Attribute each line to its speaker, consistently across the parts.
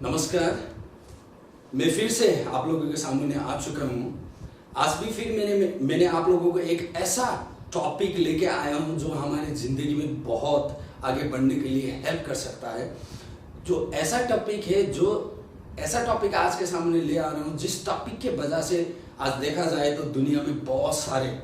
Speaker 1: नमस्कार। मैं फिर से आप लोगों के सामने आ चुका हूँ। आज भी फिर मैंने आप लोगों को एक ऐसा टॉपिक लेके आया हूँ जो हमारे ज़िंदगी में बहुत आगे बढ़ने के लिए हेल्प कर सकता है। जो ऐसा टॉपिक आज के सामने ले आ रहा हूँ, जिस टॉपिक के वजह से आज देखा जाए तो दुनिया में बहुत सारे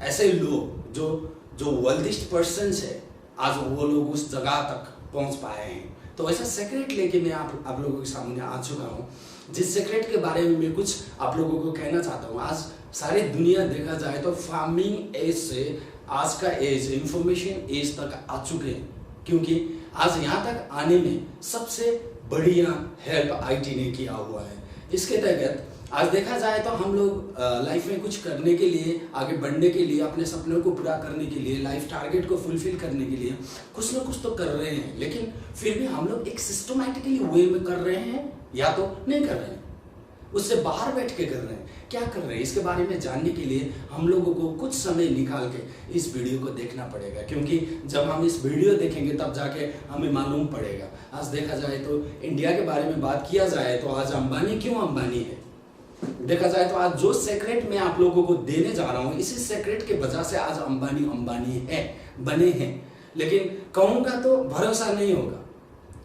Speaker 1: ऐसे लोग जो वेल्थिस्ट पर्सन्स है, आज वो लोग उस जगह तक पहुँच पाए हैं। तो ऐसा सीक्रेट लेके मैं आप लोगों के सामने आ चुका हूँ, जिस सीक्रेट के बारे में मैं कुछ आप लोगों को कहना चाहता हूँ। आज सारी दुनिया देखा जाए तो फार्मिंग एज से आज का एज इंफॉर्मेशन एज तक आ चुके हैं, क्योंकि आज यहाँ तक आने में सबसे बढ़िया हेल्प आईटी ने किया हुआ है। इसके तहत आज देखा जाए तो हम लोग लाइफ में कुछ करने के लिए, आगे बढ़ने के लिए, अपने सपनों को पूरा करने के लिए, लाइफ टारगेट को फुलफिल करने के लिए कुछ ना कुछ तो कर रहे हैं, लेकिन फिर भी हम लोग एक सिस्टमैटिकली वे में कर रहे हैं या तो नहीं कर रहे हैं, उससे बाहर बैठ के कर रहे हैं। क्या कर रहे हैं इसके बारे में जानने के लिए हम लोगों को कुछ समय निकाल के इस वीडियो को देखना पड़ेगा, क्योंकि जब हम इस वीडियो देखेंगे तब जाके हमें मालूम पड़ेगा। आज देखा जाए तो इंडिया के बारे में बात किया जाए तो आज अंबानी क्यों अंबानी है। देखा जाए तो आज जो सीक्रेट मैं आप लोगों को देने जा रहा हूं, इसी सीक्रेट के वजह से आज अंबानी अंबानी है बने हैं। लेकिन कहूंगा तो भरोसा नहीं होगा,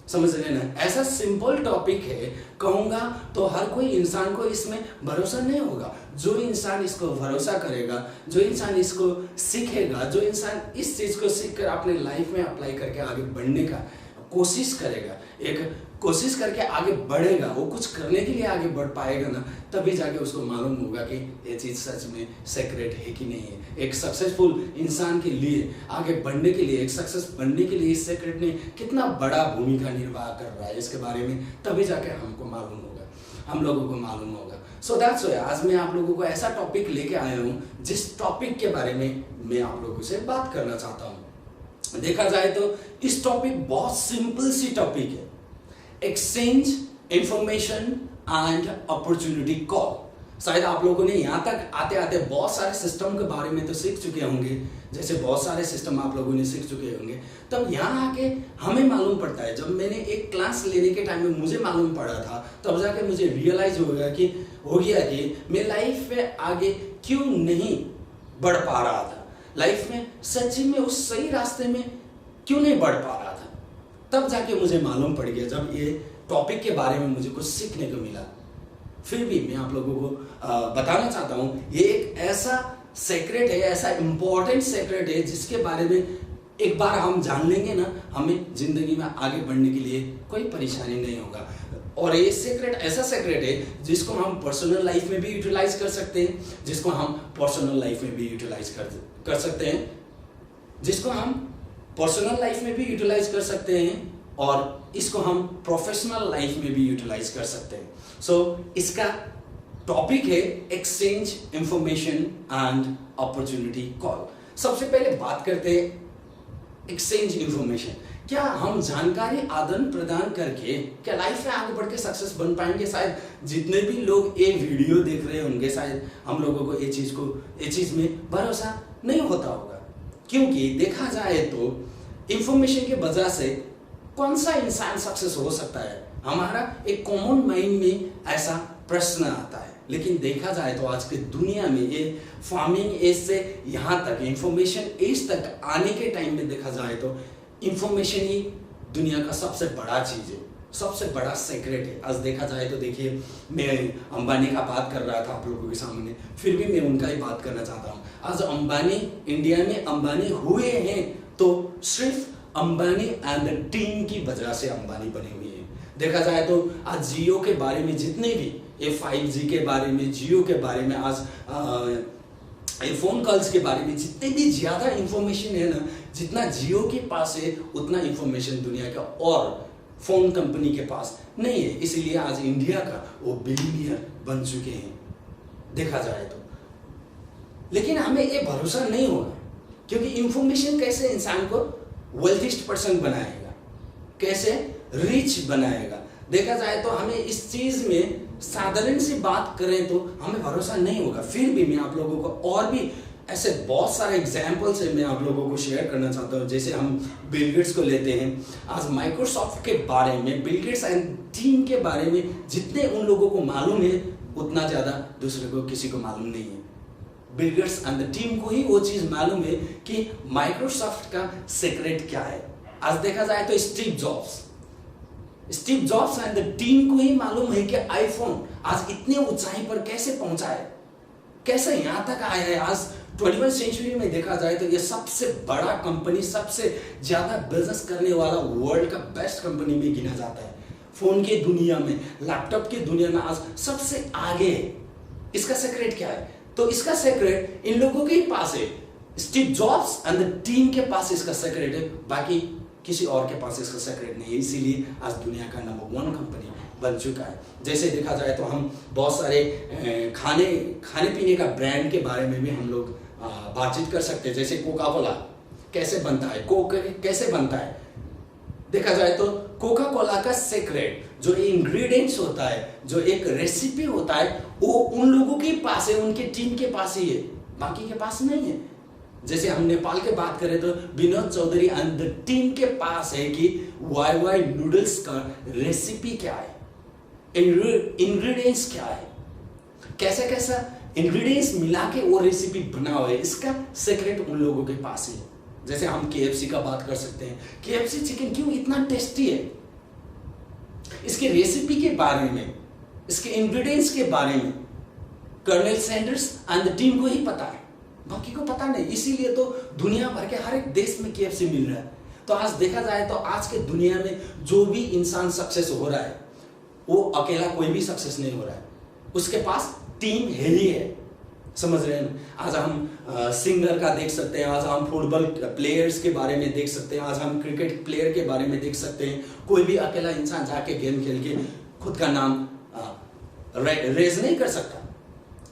Speaker 1: समझ रहे ना। ऐसा सिंपल टॉपिक है, कहूंगा तो हर कोई इंसान को इसमें भरोसा नहीं होगा। जो इंसान इसको भरोसा करेगा, जो इंसान इसको सीखेगा, जो इंसान इस चीज को सीख कर अपने लाइफ में अप्लाई करके आगे बढ़ने का कोशिश करेगा, एक कोशिश करके आगे बढ़ेगा, वो कुछ करने के लिए आगे बढ़ पाएगा ना, तभी जाके उसको मालूम होगा कि ये चीज़ सच में सीक्रेट है कि नहीं है। एक सक्सेसफुल इंसान के लिए, आगे बढ़ने के लिए, एक सक्सेस बनने के लिए इस सीक्रेट ने कितना बड़ा भूमिका निर्वाह कर रहा है, इसके बारे में तभी जाके हमको मालूम होगा, हम लोगों को मालूम होगा। सो दैट्स व्हाई आज मैं आप लोगों को ऐसा टॉपिक लेके आया हूँ, जिस टॉपिक के बारे में मैं आप लोगों से बात करना चाहता हूँ। देखा जाए तो इस टॉपिक बहुत सिंपल सी टॉपिक है, exchange information and opportunity call. शायद आप लोगों ने यहाँ तक आते आते बहुत सारे सिस्टम के बारे में तो सीख चुके होंगे, जैसे बहुत सारे सिस्टम आप लोगों ने सीख चुके होंगे। तब यहाँ आके हमें मालूम पड़ता है, जब मैंने एक क्लास लेने के टाइम में मुझे मालूम पड़ा था, तब जाके मुझे रियलाइज हो गया कि मैं लाइफ में आगे क्यों नहीं बढ़ पा रहा था, लाइफ में सच्ची में उस सही रास्ते में क्यों नहीं बढ़ पा रहा था। तब जाके मुझे मालूम पड़ गया, जब ये टॉपिक के बारे में मुझे कुछ सीखने को मिला। फिर भी मैं आप लोगों को बताना चाहता हूँ, ये एक ऐसा सीक्रेट है, ऐसा इंपॉर्टेंट सीक्रेट है, जिसके बारे में एक बार हम जान लेंगे ना, हमें जिंदगी में आगे बढ़ने के लिए कोई परेशानी नहीं होगा। और ये सीक्रेट ऐसा सीक्रेट है जिसको हम पर्सनल लाइफ में भी यूटिलाइज कर सकते हैं, जिसको हम पर्सनल लाइफ में भी यूटिलाइज कर सकते हैं, जिसको हम पर्सनल लाइफ में भी यूटिलाइज कर सकते हैं, और इसको हम प्रोफेशनल लाइफ में भी यूटिलाइज कर सकते हैं। सो इसका टॉपिक है exchange information and opportunity call. सबसे पहले बात करते हैं एक्सचेंज इंफॉर्मेशन। क्या हम जानकारी आदान प्रदान करके क्या लाइफ में आगे बढ़ के सक्सेस बन पाएंगे? शायद जितने भी लोग ये वीडियो देख रहे होंगे, शायद हम लोगों को ये चीज में भरोसा नहीं होता होगा, क्योंकि देखा जाए तो इंफॉर्मेशन के वजह से कौन सा इंसान सक्सेस हो सकता है, हमारा एक कॉमन माइंड में ऐसा प्रश्न आता है। लेकिन देखा जाए तो आज की दुनिया में ये फार्मिंग एज से यहाँ तक इंफॉर्मेशन एज तक आने के टाइम में देखा जाए तो इंफॉर्मेशन ही दुनिया का सबसे बड़ा चीज है, सबसे बड़ा सीक्रेट है। आज देखा जाए तो देखिए, मैं अंबानी का बात कर रहा था आप लोगों के सामने, फिर भी मैं उनका ही बात करना चाहता हूँ। आज अंबानी इंडिया में अंबानी हुए हैं तो सिर्फ अंबानी एंड द टीम की वजह से अंबानी बने हुए हैं। देखा जाए तो आज जियो के बारे में जितने भी, ये 5G के बारे में, जियो के बारे में, आज फोन कॉल्स के बारे में जितने भी ज्यादा इंफॉर्मेशन है ना, जितना जियो के पास है उतना इंफॉर्मेशन दुनिया का और फोन कंपनी के पास नहीं है। इसीलिए आज इंडिया का वो बिलियनियर बन चुके हैं, देखा जाए तो। लेकिन हमें ये भरोसा नहीं होगा, क्योंकि इंफॉर्मेशन कैसे इंसान को वेल्थिस्ट पर्सन बनाएगा, कैसे रिच बनाएगा। देखा जाए तो हमें इस चीज में साधारण सी बात करें तो हमें भरोसा नहीं होगा। फिर भी मैं आप लोगों को और भी ऐसे बहुत सारे एग्जाम्पल्स है मैं आप लोगों को शेयर करना चाहता हूँ। जैसे हम बिल गेट्स को लेते हैं, आज माइक्रोसॉफ्ट के बारे में, बिल गेट्स एंड टीम के बारे में जितने उन लोगों को मालूम है उतना ज़्यादा दूसरे को किसी को मालूम नहीं है। Bill Gates and the team को ही वो चीज़ मालूम है कि माइक्रोसॉफ्ट का सीक्रेट क्या है। आज देखा जाए तो Steve jobs and the team को ही मालूम है कि आईफोन आज इतने ऊंचाई पर कैसे पहुंचा है, कैसे यहां तक आया है। आज 21वीं सेंचुरी में देखा जाए तो ये सबसे बड़ा कंपनी, सबसे ज्यादा बिजनेस करने वाला वर्ल्ड का बेस्ट कंपनी में गिना जाता है। फोन के दुनिया में, लैपटॉप की दुनिया में आज सबसे आगे है। इसका सीक्रेट क्या है? तो इसका सीक्रेट इन लोगों के ही पास है। Steve jobs and the team के पास इसका सीक्रेट है, बाकी किसी और के पास इसका सीक्रेट नहीं है। इसीलिए आज दुनिया का नंबर 1 कंपनी बन चुका है। जैसे देखा जाए तो हम बहुत सारे खाने पीने का ब्रांड के बारे में भी हम लोग बातचीत कर सकते हैं। जैसे कोका कोला कैसे बनता है, कोक कैसे बनता है। देखा जाए तो कोका कोला का सीक्रेट, जो इंग्रेडिएंट्स होता है, जो एक रेसिपी होता है, वो उन लोगों के पास है, उनके टीम के पास ही है, बाकी के पास नहीं है। जैसे हम नेपाल के बात करें तो Vinod Chaudhary and the team के पास है कि वाई नूडल्स का रेसिपी क्या है, इंग्रेडिएंट्स क्या है, कैसा कैसा इंग्रेडिएंट्स मिला के वो रेसिपी बना हुआ है, इसका सीक्रेट उन लोगों के पास है। जैसे हम KFC का बात कर सकते हैं। KFC चिकन क्यों इतना टेस्टी है, इसके रेसिपी के बारे में, इसके इंग्रेडिएंट्स के बारे में Colonel Sanders and the team को ही पता है, बाकी को पता नहीं। इसीलिए तो दुनिया भर के हर एक देश में KFC मिल रहा है। तो आज देखा जाए तो आज के दुनिया में जो भी इंसान सक्सेस हो रहा है वो अकेला कोई भी सक्सेस नहीं हो रहा है, उसके पास टीम है ही है। समझ रहे हैं? आज हम सिंगर का देख सकते हैं, आज हम फुटबॉल प्लेयर्स के बारे में देख सकते हैं, आज हम क्रिकेट प्लेयर के बारे में देख सकते हैं। कोई भी अकेला इंसान जाके गेम खेल के खुद का नाम रेज नहीं कर सकता।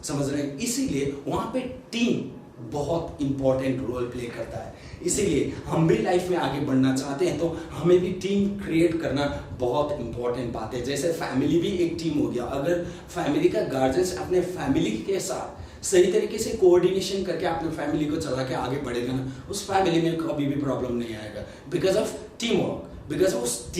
Speaker 1: समझ रहे हैं? इसीलिए वहां पे टीम बहुत इंपॉर्टेंट रोल प्ले करता है। इसीलिए हम भी लाइफ में आगे बढ़ना चाहते हैं तो हमें भी टीम क्रिएट करना बहुत इंपॉर्टेंट बात है। जैसे फैमिली भी एक टीम हो गया। अगर फैमिली का गार्जियंस अपने फैमिली के साथ सही तरीके से कोऑर्डिनेशन करके अपने फैमिली को चला के आगे बढ़ेगा ना, उस फैमिली में कभी भी प्रॉब्लम नहीं आएगा। Because of team work, because of उस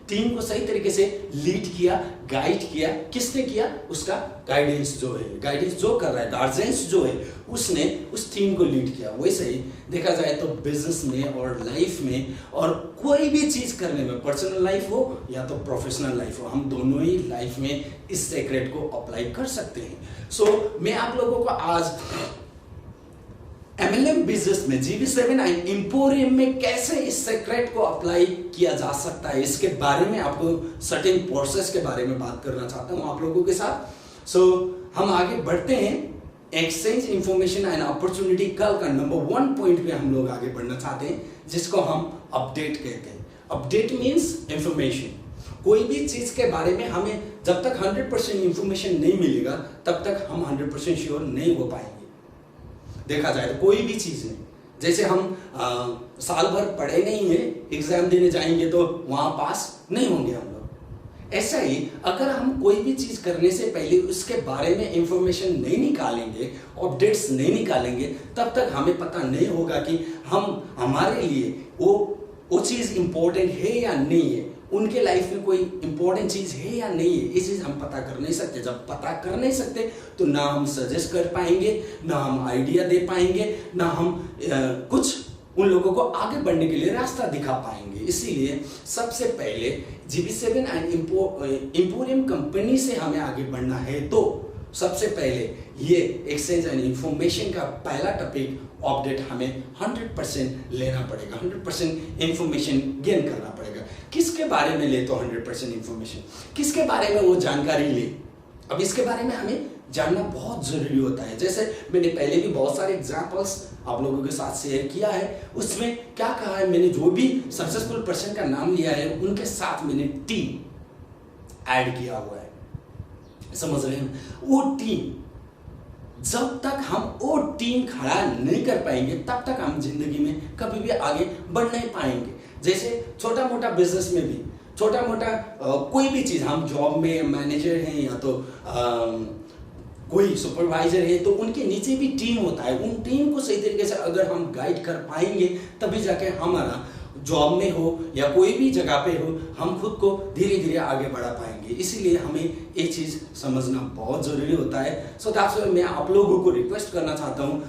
Speaker 1: टीम को सही तरीके से लीड किया, गाइड किया। किसने किया? उसका गाइडेंस जो है, गाइडेंस जो कर रहा है, गार्जियंस जो है, उसने उस टीम को लीड किया। वैसे ही देखा जाए तो बिजनेस में और लाइफ में और कोई भी चीज करने में, पर्सनल लाइफ हो या तो प्रोफेशनल लाइफ हो, हम दोनों ही लाइफ में इस सीक्रेट को अप्लाई कर सकते हैं। सो मैं आप लोगों को आज MLM बिजनेस में GB7 एंड एम्पोरियम में कैसे इस सीक्रेट को अप्लाई किया जा सकता है, इसके बारे में आपको सर्टेन प्रोसेस के बारे में बात करना चाहता हूं आप लोगों के साथ। सो हम आगे बढ़ते हैं। एक्सचेंज इंफॉर्मेशन एंड अपॉर्चुनिटी कल का नंबर 1 पॉइंट पे हम लोग आगे बढ़ना चाहते हैं, जिसको हम अपडेट कहते हैं। Update means information. कोई भी चीज के बारे में हमें जब तक 100% इंफॉर्मेशन नहीं मिलेगा तब तक हम 100% श्योर नहीं हो पाएंगे। देखा जाए तो कोई भी चीज है, जैसे हम साल भर पढ़े नहीं है, एग्जाम देने जाएंगे तो वहां पास नहीं होंगे हम लोग। ऐसा ही अगर हम कोई भी चीज करने से पहले उसके बारे में इंफॉर्मेशन नहीं निकालेंगे, अपडेट्स नहीं निकालेंगे, तब तक हमें पता नहीं होगा कि हमारे लिए वो चीज इंपॉर्टेंट है या नहीं है, उनके लाइफ में कोई इंपॉर्टेंट चीज है या नहीं है। ये चीज हम पता कर नहीं सकते। जब पता कर नहीं सकते तो ना हम सजेस्ट कर पाएंगे, ना हम आइडिया दे पाएंगे, ना हम कुछ उन लोगों को आगे बढ़ने के लिए रास्ता दिखा पाएंगे। इसीलिए सबसे पहले GB7 एंड एम्पोरियम कंपनी से हमें आगे बढ़ना है तो सबसे पहले ये एक्सचेंज एंड इंफॉर्मेशन का पहला टॉपिक अपडेट हमें 100% लेना पड़ेगा, 100% इंफॉर्मेशन गेन करना पड़ेगा। किसके बारे में ले तो 100% इंफॉर्मेशन, किसके बारे में वो जानकारी ले। अब इसके बारे में हमें जानना बहुत जरूरी होता है। जैसे मैंने पहले भी बहुत सारे एग्जांपल्स आप लोगों के साथ शेयर किया है, उसमें क्या कहा है, मैंने जो भी सक्सेसफुल पर्सन का नाम लिया है उनके साथ मैंने टीम ऐड किया हुआ है। समझ रहे हैं? वो टीम, जब तक हम वो टीम खड़ा नहीं कर पाएंगे तब तक हम जिंदगी में कभी भी आगे बढ़ नहीं पाएंगे। जैसे छोटा मोटा बिजनेस में भी, छोटा मोटा कोई भी चीज, हम जॉब में मैनेजर हैं या तो कोई सुपरवाइजर है तो उनके नीचे भी टीम होता है। उन टीम को सही तरीके से अगर हम गाइड कर पाएंगे तभी जाके हमारा जॉब में हो या कोई भी जगह पे हो हम खुद को धीरे धीरे आगे बढ़ा पाएंगे। इसीलिए हमें ये चीज समझना बहुत जरूरी होता है। सो दैट्स व्हाई मैं आप लोगों को रिक्वेस्ट करना चाहता हूँ,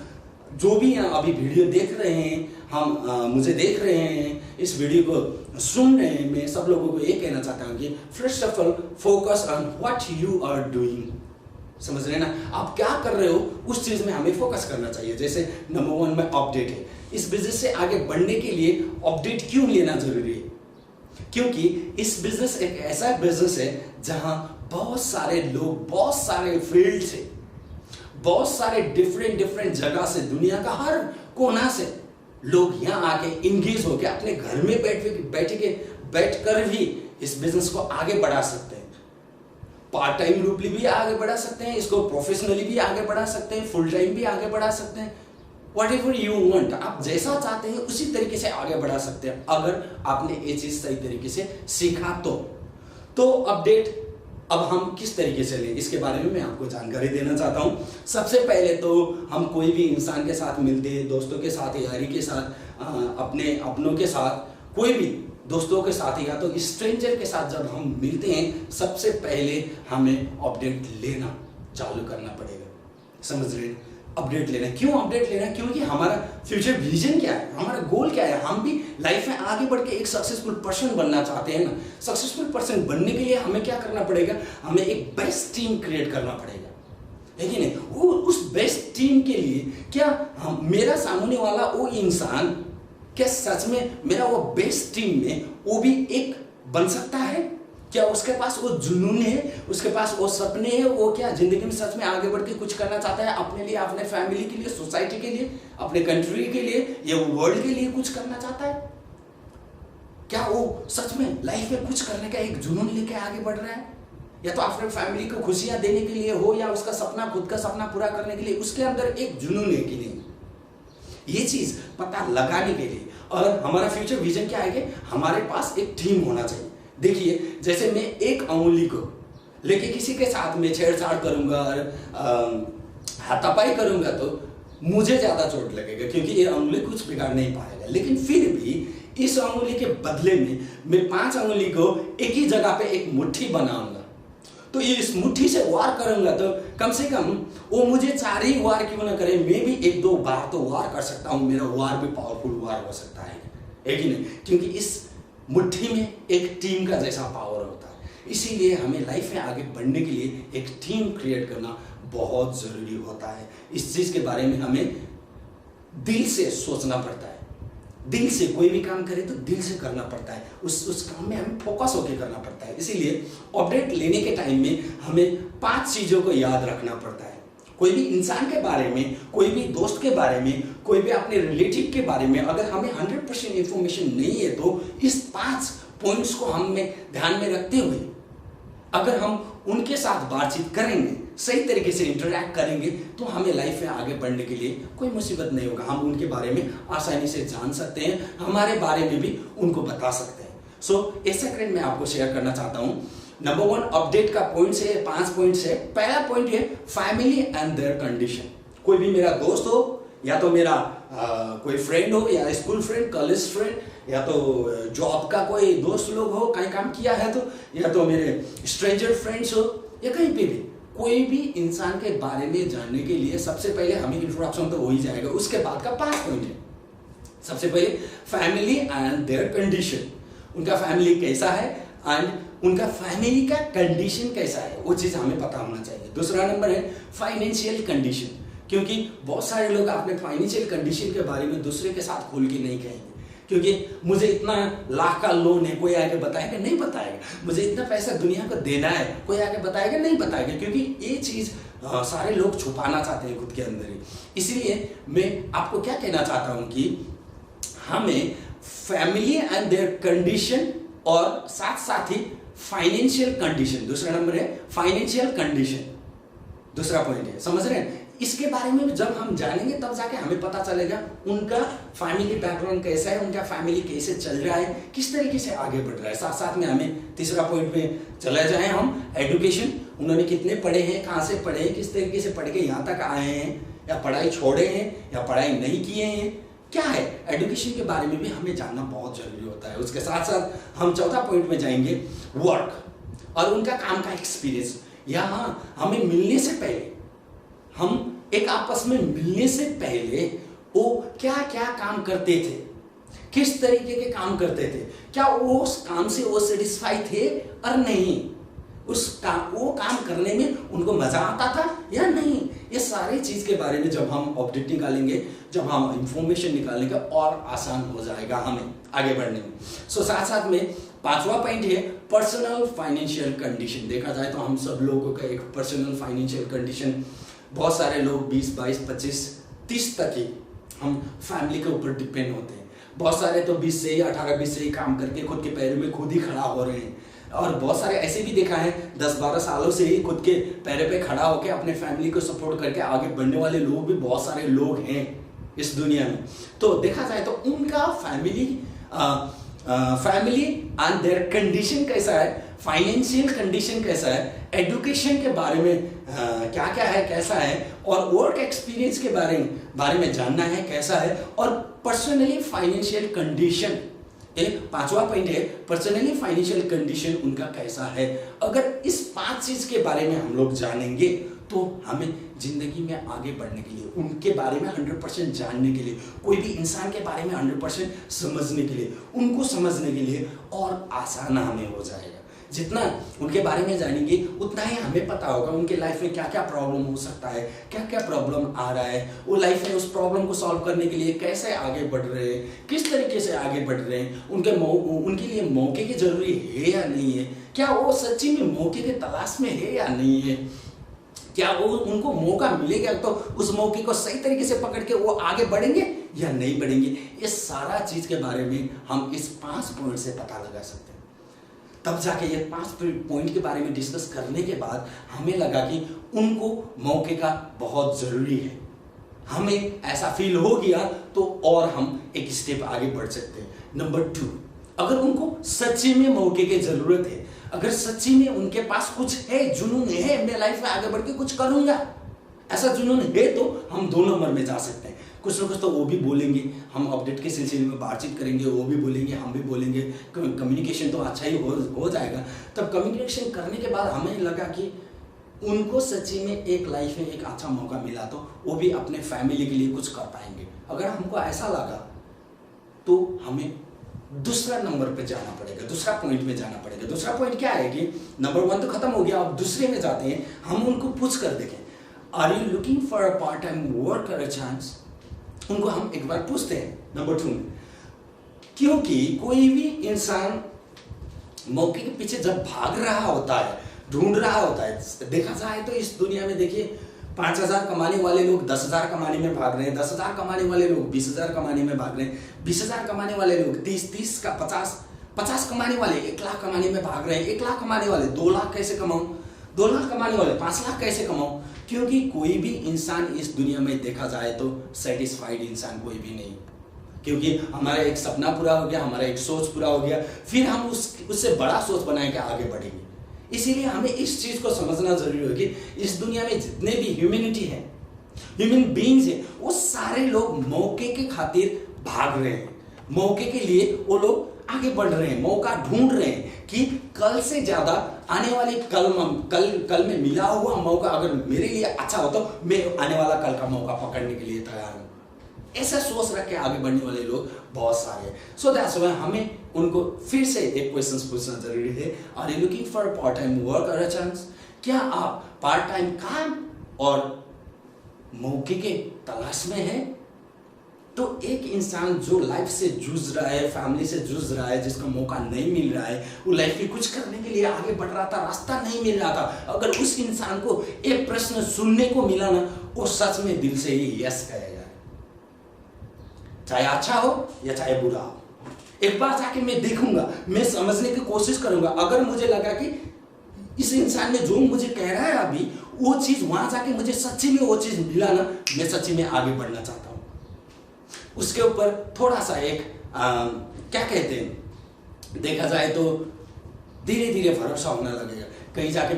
Speaker 1: जो भी अभी वीडियो देख रहे हैं, मुझे देख रहे हैं, इस वीडियो को सुन रहे हैं, मैं सब लोगों को ये कहना चाहता हूँ कि first of all focus on what you are doing. समझ रहे ना, आप क्या कर रहे हो उस चीज में हमें फोकस करना चाहिए। जैसे नंबर 1 में अपडेट है, इस बिजनेस से आगे बढ़ने के लिए अपडेट क्यों लेना जरूरी है? क्योंकि इस बिजनेस एक ऐसा बिजनेस है जहां बहुत सारे लोग, बहुत सारे फील्ड से, बहुत सारे डिफरेंट जगह से, दुनिया का हर कोना से लोग यहाँ आके इंगेज होकर अपने घर में बैठकर भी इस बिजनेस को आगे बढ़ा सकते हैं। पार्ट टाइम रूपली भी आगे बढ़ा सकते हैं, इसको प्रोफेशनली भी आगे बढ़ा सकते हैं, फुल टाइम भी आगे बढ़ा सकते हैं। Whatever you want, आप जैसा चाहते हैं उसी तरीके से आगे बढ़ा सकते हैं अगर आपने ये चीज सही तरीके से सीखा तो अपडेट अब हम किस तरीके से लें इसके बारे में मैं आपको जानकारी देना चाहता हूं। सबसे पहले तो हम कोई भी इंसान के साथ मिलते हैं, दोस्तों के साथ, यारी के साथ, अपने अपनों के साथ, कोई भी दोस्तों के साथ या तो स्ट्रेंजर के साथ जब हम मिलते हैं, सबसे पहले हमें अपडेट लेना चालू करना पड़ेगा। समझ रहे हैं? अपडेट लेना, क्यों अपडेट लेना? क्योंकि हमारा फ्यूचर विजन क्या है, हमारा गोल क्या है। हम भी लाइफ में आगे बढ़ के एक सक्सेसफुल पर्सन बनना चाहते हैं ना। सक्सेसफुल पर्सन बनने के लिए हमें क्या करना पड़ेगा? हमें एक बेस्ट टीम क्रिएट करना पड़ेगा, है कि नहीं? वो उस बेस्ट टीम के लिए क्या मेरा सामने वाला वो इंसान क्या सच में मेरा वो बेस्ट टीम में वो भी एक बन सकता है? क्या उसके पास वो जुनून है, उसके पास वो सपने हैं, वो क्या जिंदगी में सच में आगे बढ़ के कुछ करना चाहता है अपने लिए, अपने फैमिली के लिए, सोसाइटी के लिए, अपने कंट्री के लिए या वर्ल्ड के लिए कुछ करना चाहता है? क्या वो सच में लाइफ में कुछ करने का एक जुनून लेके आगे बढ़ रहा है? या तो अपने फैमिली को खुशियां देने के लिए हो या उसका सपना, खुद का सपना पूरा करने के लिए उसके अंदर एक जुनून है कि नहीं, ये चीज पता लगाने के लिए। और हमारा फ्यूचर विजन क्या है कि हमारे पास एक टीम होना चाहिए। देखिए, जैसे मैं एक अंगुली को लेके किसी के साथ में छेड़छाड़ करूंगा और हाथापाई करूंगा तो मुझे ज्यादा चोट लगेगा क्योंकि ये अंगुली कुछ बिगाड़ नहीं पाएगा। लेकिन फिर भी इस अंगुली के बदले में मैं 5 अंगुली को एक ही जगह पे एक मुट्ठी बनाऊंगा, तो इस मुट्ठी से वार करूंगा तो कम से कम वो मुझे 4 ही वार क्यों ना करे, मैं भी 1-2 बार तो वार कर सकता हूं। मेरा वार भी पावरफुल वार हो सकता है कि नहीं? क्योंकि इस मुट्ठी में एक टीम का जैसा पावर होता है। इसीलिए हमें लाइफ में आगे बढ़ने के लिए एक टीम क्रिएट करना बहुत जरूरी होता है। इस चीज के बारे में हमें दिल से सोचना पड़ता है। दिल से कोई भी काम करे तो दिल से करना पड़ता है, उस काम में हमें फोकस होकर करना पड़ता है। इसीलिए अपडेट लेने के टाइम में हमें 5 चीजों को याद रखना पड़ता है। कोई भी इंसान के बारे में, कोई भी दोस्त के बारे में, कोई भी अपने रिलेटिव के बारे में अगर हमें 100% इंफॉर्मेशन नहीं है तो इस 5 पॉइंट्स को हमें ध्यान में रखते हुए अगर हम उनके साथ बातचीत करेंगे, सही तरीके से इंटरैक्ट करेंगे तो हमें लाइफ में आगे बढ़ने के लिए कोई मुसीबत नहीं होगा। हम उनके बारे में आसानी से जान सकते हैं, हमारे बारे में भी उनको बता सकते हैं। सो ये सेक्रेट मैं आपको शेयर करना चाहता हूँ। नंबर 1 अपडेट का पॉइंट है, 5 पॉइंट है। पहला पॉइंट है फैमिली एंड देयर कंडीशन। कोई भी मेरा दोस्त हो या तो मेरा कोई फ्रेंड हो या स्कूल फ्रेंड, कॉलेज फ्रेंड या तो जॉब का कोई दोस्त लोग हो, कहीं काम किया है तो, या तो मेरे स्ट्रेंजर फ्रेंड्स हो या कहीं पे भी कोई भी इंसान के बारे में जानने के लिए सबसे पहले हमें इंट्रोडक्शन तो हो ही जाएगा। उसके बाद का 5 पॉइंट है। सबसे पहले फैमिली एंड देयर कंडीशन, उनका फैमिली कैसा है एंड उनका फैमिली का कंडीशन कैसा है वो चीज हमें पता होना चाहिए। दूसरा नंबर है फाइनेंशियल कंडीशन, क्योंकि बहुत सारे लोग अपने फाइनेंशियल कंडीशन के बारे में दूसरे के साथ खुल के नहीं कहेंगे, क्योंकि मुझे इतना लाख का लोन है, कोई आके बताएगा नहीं बताएगा। मुझे इतना पैसा दुनिया को देना है, कोई आके बताएगा नहीं बताएगा, क्योंकि ये चीज सारे लोग छुपाना चाहते हैं खुद के अंदर ही। इसलिए मैं आपको क्या कहना चाहता हूं कि हमें फैमिली एंड देयर कंडीशन और साथ साथ ही फाइनेंशियल कंडीशन, दूसरा नंबर है फाइनेंशियल कंडीशन, दूसरा पॉइंट है। समझ रहे हैं? इसके बारे में जब हम जानेंगे तब जाके हमें पता चलेगा उनका फैमिली बैकग्राउंड कैसा है, उनका फैमिली कैसे चल रहा है, किस तरीके से आगे बढ़ रहा है। साथ साथ में हमें तीसरा पॉइंट में चले जाए हम एजुकेशन, उन्होंने कितने पढ़े हैं, कहाँ से पढ़े हैं, किस तरीके से पढ़ के यहाँ तक आए हैं, या पढ़ाई छोड़े हैं या पढ़ाई नहीं किए हैं, क्या है। एजुकेशन के बारे में भी हमें जानना बहुत जरूरी होता है। उसके साथ साथ हम चौथा पॉइंट में जाएंगे, वर्क और उनका काम का एक्सपीरियंस। यहाँ हमें मिलने से पहले, हम एक आपस में मिलने से पहले वो क्या क्या काम करते थे, किस तरीके के काम करते थे, क्या वो उस काम से वो सेटिस्फाई थे और नहीं, वो काम करने में उनको मजा आता था या नहीं। ये सारी चीज के बारे में जब हम अपडेट निकालेंगे, जब हम इंफॉर्मेशन निकालेंगे, और आसान हो जाएगा हमें आगे बढ़ने में। साथ साथ में पांचवा पॉइंट है पर्सनल फाइनेंशियल कंडीशन। देखा जाए तो हम सब लोगों का एक पर्सनल फाइनेंशियल कंडीशन, बहुत सारे लोग 20, 22, 25, 30 तक ही हम फैमिली के ऊपर डिपेंड होते हैं। बहुत सारे तो 20 से ही 18, 20 से ही काम करके खुद के पैरों में खुद ही खड़ा हो रहे हैं, और बहुत सारे ऐसे भी देखा है 10-12 सालों से ही खुद के पैरों पे खड़ा होकर अपने फैमिली को सपोर्ट करके आगे बढ़ने वाले लोग भी बहुत सारे लोग हैं इस दुनिया में। तो देखा जाए तो उनका फैमिली एंड देयर कंडीशन कैसा है, फाइनेंशियल कंडीशन कैसा है, एजुकेशन के बारे में क्या क्या है, कैसा है, और वर्क एक्सपीरियंस के बारे में जानना है कैसा है, और पर्सनली फाइनेंशियल कंडीशन, एक पांचवा पॉइंट है पर्सनली फाइनेंशियल कंडीशन उनका कैसा है। अगर इस 5 चीज के बारे में हम लोग जानेंगे तो हमें जिंदगी में आगे बढ़ने के लिए, उनके बारे में 100% जानने के लिए, कोई भी इंसान के बारे में 100% समझने के लिए, उनको समझने के लिए और आसान हमें हो जाएगा। जितना उनके बारे में जानेंगे उतना ही हमें पता होगा उनके लाइफ में क्या क्या प्रॉब्लम हो सकता है, क्या क्या प्रॉब्लम आ रहा है, वो लाइफ में उस प्रॉब्लम को सॉल्व करने के लिए कैसे आगे बढ़ रहे हैं, किस तरीके से आगे बढ़ रहे हैं, उनके लिए मौके की जरूरी है या नहीं है, क्या वो सच्ची में मौके के तलाश में है या नहीं है, क्या वो उनको मौका मिलेगा तो उस मौके को सही तरीके से पकड़ के वो आगे बढ़ेंगे या नहीं बढ़ेंगे। ये सारा चीज के बारे में हम इस 5 पॉइंट से पता लगा सकते हैं। तब जाके ये 5 पॉइंट के बारे में डिस्कस करने के बाद हमें लगा कि उनको मौके का बहुत जरूरी है, हमें ऐसा फील हो गया तो और हम एक स्टेप आगे बढ़ सकते हैं। नंबर 2, अगर उनको सच्ची में मौके की जरूरत है, अगर सच्ची में उनके पास कुछ है, जुनून है, मैं लाइफ में आगे बढ़ के कुछ करूंगा, ऐसा जुनून है, तो हम 2 नंबर में जा सकते हैं। कुछ ना कुछ तो वो भी बोलेंगे, हम अपडेट के सिलसिले में बातचीत करेंगे, वो भी बोलेंगे, हम भी बोलेंगे, कम्युनिकेशन तो अच्छा ही हो जाएगा। तब कम्युनिकेशन करने के बाद हमें लगा कि उनको सच्ची में एक लाइफ में एक अच्छा मौका मिला तो वो भी अपने फैमिली के लिए कुछ कर पाएंगे। अगर हमको ऐसा लगा तो हमें दूसरा नंबर पे जाना पड़ेगा, दूसरा पॉइंट में जाना पड़ेगा। दूसरा पॉइंट क्या है कि नंबर 1 तो खत्म हो गया, अब दूसरे में जाते हैं। हम उनको पूछ कर देखें, are you looking for a part time work और अ चांस। उनको हम एक बार पूछते हैं नंबर 2 में, क्योंकि कोई भी इंसान मौके के पीछे जब भाग रहा होता है, ढूंढ रहा होता है, देखा जाए तो इस दुनिया में देखिए 5,000 कमाने वाले लोग 10,000 कमाने में भाग रहे हैं, 10,000 कमाने वाले लोग 20,000 कमाने में भाग रहे हैं, 20,000 कमाने वाले लोग 30 का 50 कमाने वाले 1 लाख कमाने में भाग रहे हैं, 1 लाख कमाने वाले 2 लाख कैसे कमाऊं, 2 लाख कमाने वाले 5 लाख कैसे कमाऊं। क्योंकि कोई भी इंसान इस दुनिया में देखा जाए तो सेटिस्फाइड इंसान कोई भी नहीं, क्योंकि हमारा एक सपना पूरा हो गया, हमारा एक सोच पूरा हो गया, फिर हम उससे बड़ा सोच बना के आगे बढ़ेंगे। इसीलिए हमें इस चीज को समझना जरूरी है कि इस दुनिया में जितने भी ह्यूमैनिटी है, ह्यूमन बीइंग्स है, वो सारे लोग मौके के खातिर भाग रहे हैं, मौके के लिए वो लोग आगे बढ़ रहे हैं, मौका ढूंढ रहे हैं कि कल से ज्यादा आने वाली कल में मिला हुआ मौका अगर मेरे लिए अच्छा हो तो मैं आने वाला कल का मौका पकड़ने के लिए तैयार हूं। ऐसा सोच रख के आगे बढ़ने वाले लोग बहुत सारे हैं। सो दैट्स व्हाई हमें उनको फिर से एक क्वेश्चन पूछना जरूरी है, are you looking for part time work और अ चांस। क्या आप पार्ट टाइम काम और मौके के तलाश में हैं? तो एक इंसान जो लाइफ से जूझ रहा है, फैमिली से जूझ रहा है, जिसका मौका नहीं मिल रहा है, वो लाइफ में कुछ करने के लिए आगे बढ़ रहा था, रास्ता नहीं मिल रहा था, अगर उस इंसान को एक प्रश्न सुनने को मिला ना, वो सच में दिल से ही यस कहेगा, चाहे अच्छा हो या चाहे बुरा हो। एक बार जाके मैं देखूंगा, मैं समझने की कोशिश करूंगा, अगर मुझे लगा कि इस इंसान ने जो मुझे कह रहा है अभी वो चीज वहां जाके मुझे सच्ची में वो चीज मिला ना, मैं सच्ची में आगे बढ़ना चाहता हूं। उसके ऊपर थोड़ा सा एक क्या कहते हैं, देखा जाए तो धीरे धीरे भरोसा होने लगेगा। कहीं जाके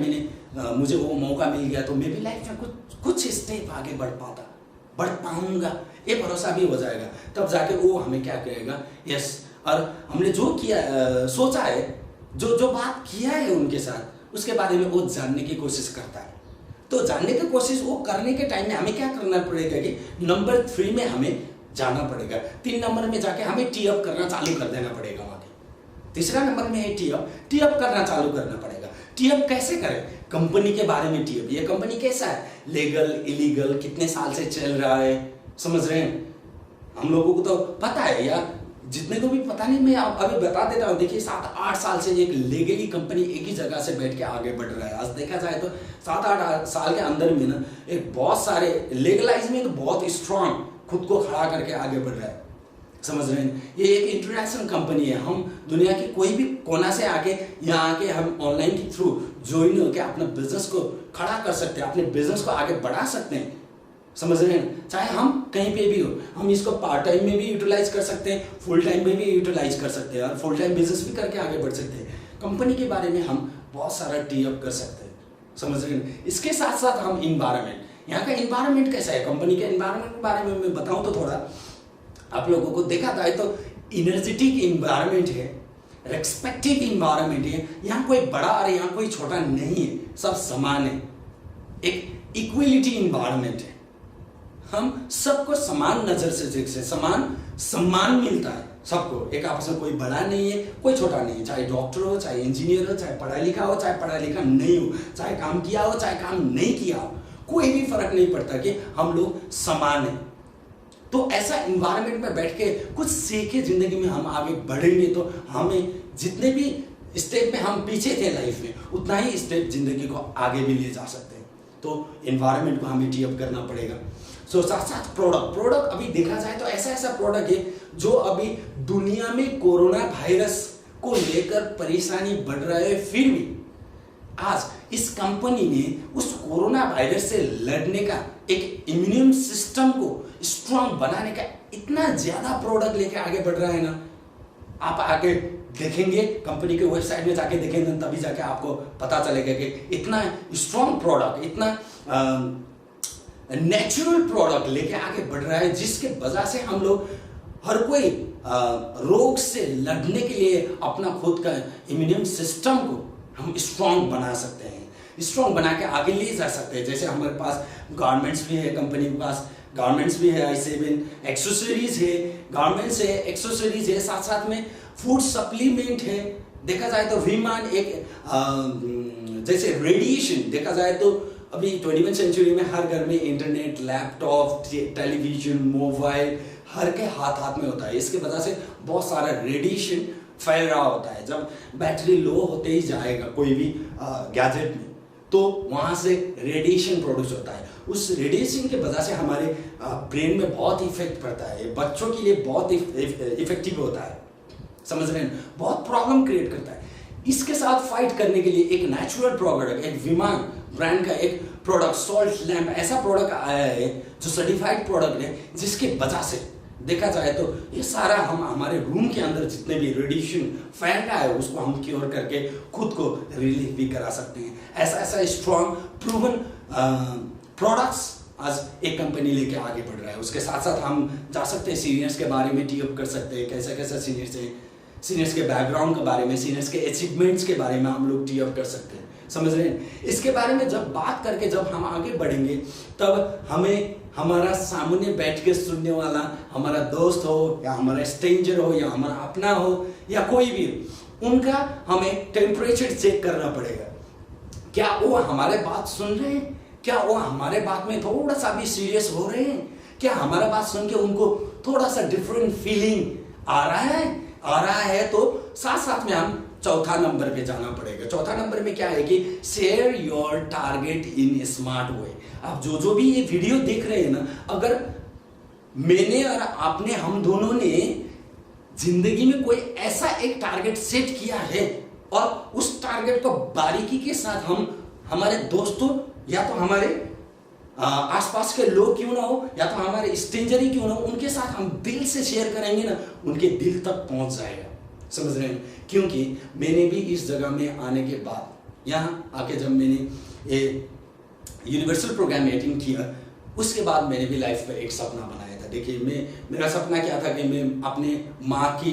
Speaker 1: मुझे वो मौका मिल गया तो मैं भी लाइफ में कुछ स्टेप आगे बढ़ पाऊंगा, ये भरोसा भी हो जाएगा। तब जाके वो हमें क्या कहेगा, यस, और हमने जो किया सोचा है, जो बात किया है उनके साथ, उसके बारे में वो जानने की कोशिश करता है। तो जानने की कोशिश वो करने के टाइम में हमें क्या करना पड़ेगा कि नंबर 3 में हमें जाना पड़ेगा। 3 नंबर में जाके हमें टी अप करना चालू कर देना पड़ेगा। वहाँ तीसरा नंबर में है टी अप करना चालू करना पड़ेगा। टी अप कैसे करें? कंपनी के बारे में टी अप, ये कंपनी कैसा है, लीगल इलीगल, कितने साल से चल रहा है, समझ रहे हैं? हम लोगों को तो पता है यार, जितने को भी पता नहीं, मैं अभी बता देता हूँ। देखिए 7-8 साल से एक लीगली कंपनी एक ही जगह से बैठ के आगे बढ़ रहा है। आज देखा जाए तो 7-8 साल के अंदर में ना एक बहुत सारे लीगलाइज में बहुत स्ट्रांग खुद को खड़ा करके आगे बढ़ रहा है, समझ रहे हैं? ये एक इंटरनेशनल कंपनी है। हम दुनिया के कोई भी कोना से आके यहाँ आके हम ऑनलाइन के थ्रू ज्वाइन होकर अपना बिजनेस को खड़ा कर सकते हैं, अपने बिजनेस को आगे बढ़ा सकते हैं, समझ रहे हैं? चाहे हम कहीं पे भी हो, हम इसको पार्ट टाइम में भी यूटिलाइज कर सकते हैं, फुल टाइम में भी यूटिलाइज कर सकते हैं, और फुल टाइम बिजनेस भी करके आगे बढ़ सकते हैं। कंपनी के बारे में हम बहुत सारा टी अप कर सकते हैं, समझ रहे हैं? इसके साथ साथ हम इन्वायरमेंट, यहाँ का इन्वायरमेंट कैसा है, कंपनी के इन्वायरमेंट के बारे में मैं बताऊँ तो थोड़ा आप लोगों को देखा जाए तो इनर्जेटिक इन्वायरमेंट है, रेस्पेक्टिव इन्वायरमेंट है। यहाँ कोई बड़ा और यहाँ कोई छोटा नहीं है, सब समान है। एक इक्वलिटी इन्वायरमेंट है, हम सबको समान नजर से देखते हैं, समान सम्मान मिलता है सबको। एक आपस में कोई बड़ा नहीं है, कोई छोटा नहीं है, चाहे डॉक्टर हो, चाहे इंजीनियर हो, चाहे पढ़ा लिखा हो, चाहे पढ़ा लिखा नहीं हो, चाहे काम किया हो, चाहे काम नहीं किया हो, कोई भी फर्क नहीं पड़ता कि हम लोग समान हैं। तो ऐसा इन्वायरमेंट में बैठ के कुछ सीखे जिंदगी में हम आगे बढ़ेंगे तो हमें जितने भी स्टेप में हम पीछे थे लाइफ में, उतना ही स्टेप जिंदगी को आगे भी ले जा सकते हैं। तो इन्वायरमेंट को हमें टी अप करना पड़ेगा। सो साथ साथ प्रोडक्ट अभी देखा जाए तो ऐसा प्रोडक्ट है जो अभी दुनिया में कोरोना वायरस को लेकर परेशानी बढ़ रहा है, फिर भी आज इस कंपनी ने उस कोरोना वायरस से लड़ने का, एक इम्यून सिस्टम को स्ट्रांग बनाने का इतना ज्यादा प्रोडक्ट लेके आगे बढ़ रहा है ना। आप आगे देखेंगे, कंपनी के वेबसाइट में जाके देखेंगे, तभी जाके आपको पता चलेगा कि इतना स्ट्रांग प्रोडक्ट, इतना नेचुरल प्रोडक्ट लेके आगे बढ़ रहा है, जिसके वजह से हम लोग हर कोई रोग से लड़ने के लिए अपना खुद का इम्यून सिस्टम को हम स्ट्रांग बना सकते हैं, स्ट्रांग बना के आगे ले जा सकते हैं। जैसे हमारे पास गारमेंट्स भी है, कंपनी के पास गारमेंट्स भी है, i7 एक्सेसरीज है, गारमेंट्स है, एक्सेसरीज है, साथ साथ में फूड सप्लीमेंट है। देखा जाए तो विमान एक जैसे रेडिएशन, देखा जाए तो अभी 21वीं सेंचुरी में हर घर में इंटरनेट, लैपटॉप, टेलीविजन, मोबाइल हर के हाथ में होता है। इसके वजह से बहुत सारा रेडिएशन फैल रहा होता है। जब बैटरी लो होते ही जाएगा कोई भी गैजेट में, तो वहां से रेडिएशन प्रोड्यूस होता है। उस रेडिएशन के वजह से हमारे ब्रेन में बहुत इफेक्ट पड़ता है। बच्चों के लिए बहुत इफेक्टिव होता है, समझ रहे हैं? बहुत प्रॉब्लम क्रिएट करता है। इसके साथ फाइट करने के लिए एक नेचुरल प्रोडक्ट, एक विमान ब्रांड का एक प्रोडक्ट, सॉल्ट लैम्प, ऐसा प्रोडक्ट आया है जो सर्टिफाइड प्रोडक्ट है, जिसके वजह से देखा जाए तो ये सारा हम हमारे रूम के अंदर जितने भी रेडिएशन फैल रहा है उसको हम क्योर करके खुद को रिलीफ भी करा सकते हैं। ऐसा स्ट्रॉन्ग प्रूवन प्रोडक्ट्स आज एक कंपनी लेके आगे बढ़ रहा है। उसके साथ साथ हम जा सकते हैं सीनियर्स के बारे में टी अप कर सकते हैं, कैसा सीनियर्स है, सीनियर्स के बैकग्राउंड के बारे में, सीनियर्स के अचीवमेंट्स के बारे में हम लोग टी अप कर सकते हैं, समझ रहे हैं? इसके बारे में जब बात करके जब हम आगे बढ़ेंगे, तब हमें हमारा सामने बैठ के सुनने वाला हमारा दोस्त हो या हमारा स्ट्रेंजर हो या हमारा अपना हो या कोई भी हो, उनका हमें टेम्परेचर चेक करना पड़ेगा। क्या वो हमारे बात सुन रहे हैं? क्या वो हमारे बात में थोड़ा सा भी सीरियस हो रहे हैं? क्या हमारा बात सुन के उनको थोड़ा सा डिफरेंट फीलिंग आ रहा है? तो साथ साथ में हम चौथा नंबर पे जाना पड़ेगा। चौथा नंबर में क्या है कि share your target in smart way. आप जो भी ये वीडियो देख रहे हैं ना, अगर मैंने और आपने, हम दोनों ने जिंदगी में कोई ऐसा एक टारगेट सेट किया है और उस टारगेट को बारीकी के साथ हम हमारे दोस्तों या तो हमारे आसपास के लोग क्यों ना हो या तो हमारे स्ट्रेंजर ही क्यों ना हो, उनके साथ हम दिल से शेयर करेंगे ना, उनके दिल तक पहुंच जाएगा, समझ रहे हैं? क्योंकि मैंने भी इस जगह में आने के बाद यहाँ आके जब मैंने ये यूनिवर्सल प्रोग्राम अटेंड किया, उसके बाद मैंने भी लाइफ में एक सपना बनाया था। देखिए, मेरा सपना क्या था कि मैं अपने माँ की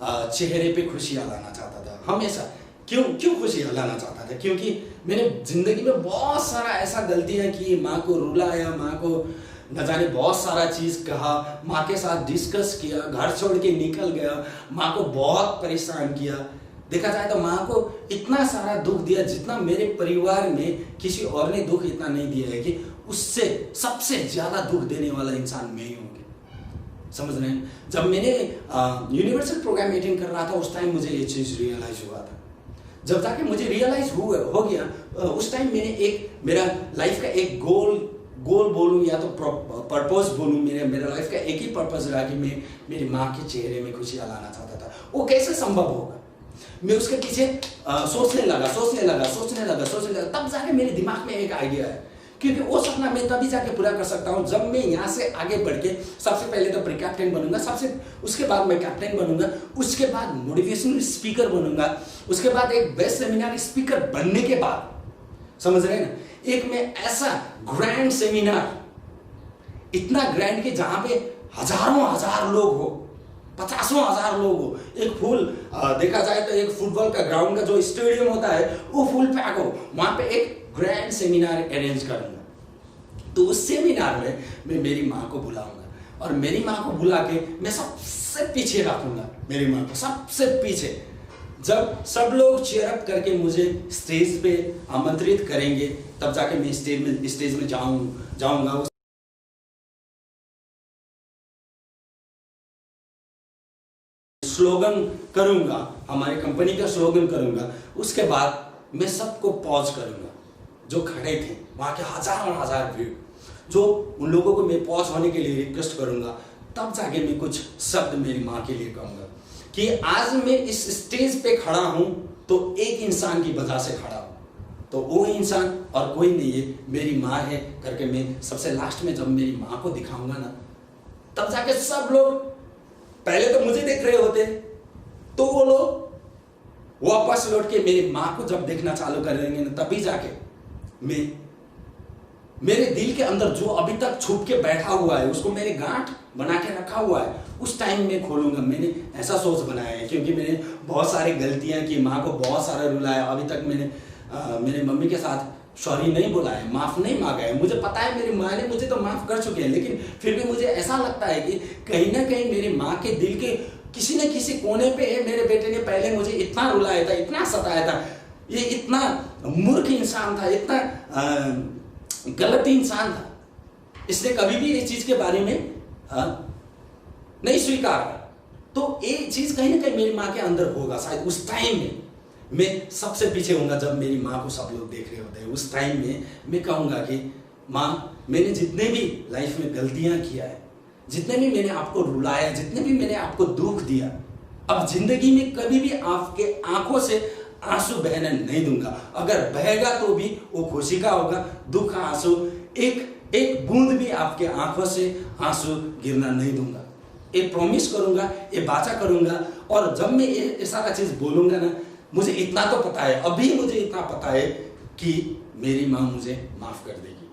Speaker 1: चेहरे पे खुशियाँ लाना चाहता था हमेशा। क्यों खुशियाँ लाना चाहता था? क्योंकि मैंने जिंदगी में बहुत सारा ऐसा गलतियाँ की, माँ को रुलाया, माँ को न जाने बहुत सारा चीज़ कहा, माँ के साथ डिस्कस किया, घर छोड़ के निकल गया, माँ को बहुत परेशान किया। देखा जाए तो माँ को इतना सारा दुख दिया जितना मेरे परिवार में किसी और ने दुख इतना नहीं दिया है, कि उससे सबसे ज्यादा दुख देने वाला इंसान मैं ही हूँ। समझ रहे हैं? जब मैंने यूनिवर्सल प्रोग्राम अटेंड कर रहा था, उस टाइम मुझे ये चीज़ रियलाइज हुआ था। जब जाके मुझे रियलाइज हो गया, उस टाइम मैंने मेरा लाइफ का एक गोल बोलूँ या तो पर्पस बोलूँ, मेरा लाइफ का एक ही पर्पस रहा कि मैं मेरी माँ के चेहरे में खुशियाँ लाना चाहता था। वो कैसे संभव होगा? मैं उसके पीछे सोचने लगा, तब जाके मेरे दिमाग में एक आइडिया है, क्योंकि वो सपना मैं तभी जाके पूरा कर सकता हूँ जब मैं यहाँ से आगे बढ़ के सबसे पहले तो प्री कैप्टन बनूंगा, उसके बाद मैं कैप्टन बनूंगा, उसके बाद मोटिवेशनल स्पीकर बनूंगा, उसके बाद एक बेस्ट सेमिनार स्पीकर बनने के बाद, समझ रहे हैं ना, एक में ऐसा ग्रैंड सेमिनार, इतना ग्रैंड कि जहां पे हजारों हजार लोग हो, 50,000 लोग हो, एक फुल देखा जाए तो एक फुटबॉल का ग्राउंड का जो स्टेडियम होता है वो फुल पैक हो, वहां पे एक ग्रैंड सेमिनार अरेंज करूंगा। तो उस सेमिनार में मैं मेरी माँ को बुलाऊंगा और मेरी माँ को बुला के मैं सबसे पीछे रखूंगा, मेरी माँ को सबसे पीछे। जब सब लोग चीयर अप करके मुझे स्टेज पे आमंत्रित करेंगे, तब जाके मैं स्टेज में जाऊंगा, स्लोगन करूंगा, हमारी कंपनी का स्लोगन करूंगा। उसके बाद मैं सबको पॉज करूंगा, जो खड़े थे वहां के हजार भीड़, जो उन लोगों को मैं पॉज होने के लिए रिक्वेस्ट करूंगा। तब जाके मैं कुछ शब्द मेरी माँ के लिए कहूंगा कि आज मैं इस स्टेज पे खड़ा हूं तो एक इंसान की वजह से खड़ा हूं, तो वो इंसान और कोई नहीं है, मेरी माँ है करके मैं सबसे लास्ट में जब मेरी माँ को दिखाऊंगा ना, तब जाके सब लोग पहले तो मुझे देख रहे होते, तो वो लोग वापस लौट के मेरी माँ को जब देखना चालू कर देंगे ना, तभी जाके मैं मेरे दिल के अंदर जो अभी तक छुप के बैठा हुआ है, उसको मैंने गांठ बना के रखा हुआ है, उस टाइम में खोलूंगा। मैंने ऐसा सोच बनाया है, क्योंकि मैंने बहुत सारी गलतियां की, माँ को बहुत सारा रुलाया, अभी तक मैंने मेरे मम्मी के साथ सॉरी नहीं बोला है, माफ नहीं मांगा है। मुझे पता है मेरी माँ ने मुझे तो माफ कर चुके हैं, लेकिन फिर भी मुझे ऐसा लगता है कि कहीं ना कहीं मेरी माँ के दिल के किसी न किसी कोने पे मेरे बेटे ने पहले मुझे इतना रुलाया था, इतना सताया था, ये इतना मूर्ख इंसान था, इतना गलत इंसान था, इसने कभी भी इस चीज के बारे में नहीं स्वीकार। तो ये चीज कहीं ना कहीं मेरी माँ के अंदर होगा शायद। उस टाइम में मैं सबसे पीछे होऊंगा, जब मेरी माँ को सब लोग देख रहे होते हैं, उस टाइम में मैं कहूंगा कि माँ, मैंने जितने भी लाइफ में गलतियां किया है, जितने भी मैंने आपको रुलाया, जितने भी मैंने आपको दुख दिया, अब जिंदगी में कभी भी आपके आंखों से आंसू बहने नहीं दूंगा। अगर बहेगा तो भी वो खुशी का होगा, दुख का आंसू एक बूंद भी आपके आंखों से आंसू गिरना नहीं दूंगा। ये प्रॉमिस करूंगा, ये वाचा करूंगा। और जब मैं ये सारा चीज बोलूंगा ना, मुझे इतना तो पता है, अभी मुझे इतना पता है कि मेरी माँ मुझे माफ कर देगी।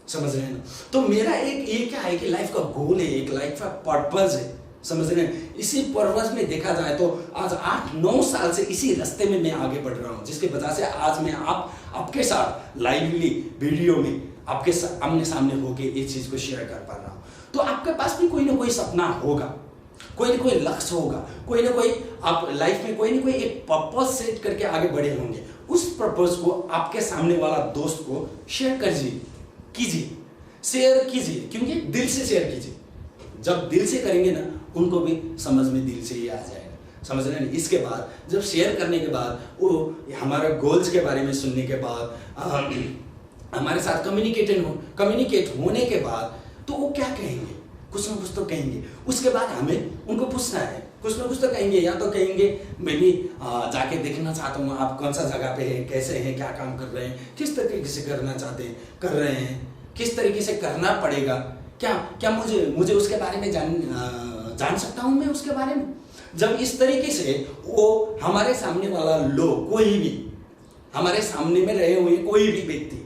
Speaker 1: समझ रहे हैं ना? तो मेरा एक ये क्या है कि लाइफ का गोल है, एक लाइफ का पर्पस है, समझ रहे हैं? इसी पर्पस में देखा जाए तो आज 8-9 साल से इसी रास्ते में मैं आगे बढ़ रहा हूँ, जिसके वजह से आज मैं आपके साथ लाइवली वीडियो में आपके आमने सामने होके ये चीज को शेयर कर पा रहा हूँ। तो आपके पास भी कोई ना कोई सपना होगा, कोई ना कोई लक्ष्य होगा, कोई ना कोई आप लाइफ में कोई ना कोई एक पर्पस सेट करके आगे बढ़े होंगे। उस पर्पस को आपके सामने वाला दोस्त को शेयर कीजिए, शेयर कीजिए, क्योंकि दिल से शेयर कीजिए। जब दिल से करेंगे ना, उनको भी समझ में दिल से ही आ जाएगा। समझ रहे हैं? इसके बाद जब शेयर करने के बाद, वो हमारे गोल्स के बारे में सुनने के बाद, हमारे साथ कम्युनिकेट होने के बाद, तो वो क्या कहेंगे? कुछ ना कुछ तो कहेंगे। उसके बाद हमें उनको पूछना है, कुछ ना कुछ तो कहेंगे। या तो कहेंगे मैं भी जाके देखना चाहता हूँ आप कौन सा जगह पे हैं, कैसे हैं, क्या काम कर रहे हैं, किस तरीके से करना चाहते हैं, कर रहे हैं, किस तरीके से करना पड़ेगा, क्या मुझे उसके बारे में जान सकता हूँ मैं उसके बारे में। जब इस तरीके से वो हमारे सामने वाला लोग कोई भी हमारे सामने में रहे हुए कोई भी व्यक्ति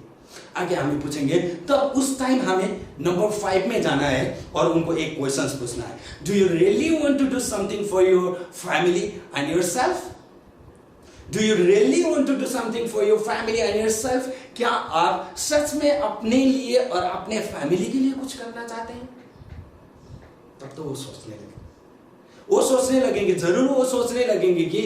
Speaker 1: आगे हमें पूछेंगे, तब उस टाइम हमें नंबर 5 में जाना है और उनको एक क्वेश्चन पूछना है, do you really want to do something for your family and yourself? Do you really want to do something for your family and yourself? क्या आप सच में अपने लिए और अपने फैमिली के लिए कुछ करना चाहते हैं? तब तो वो सोचने लगेंगे, जरूर वो सोचने लगेंगे कि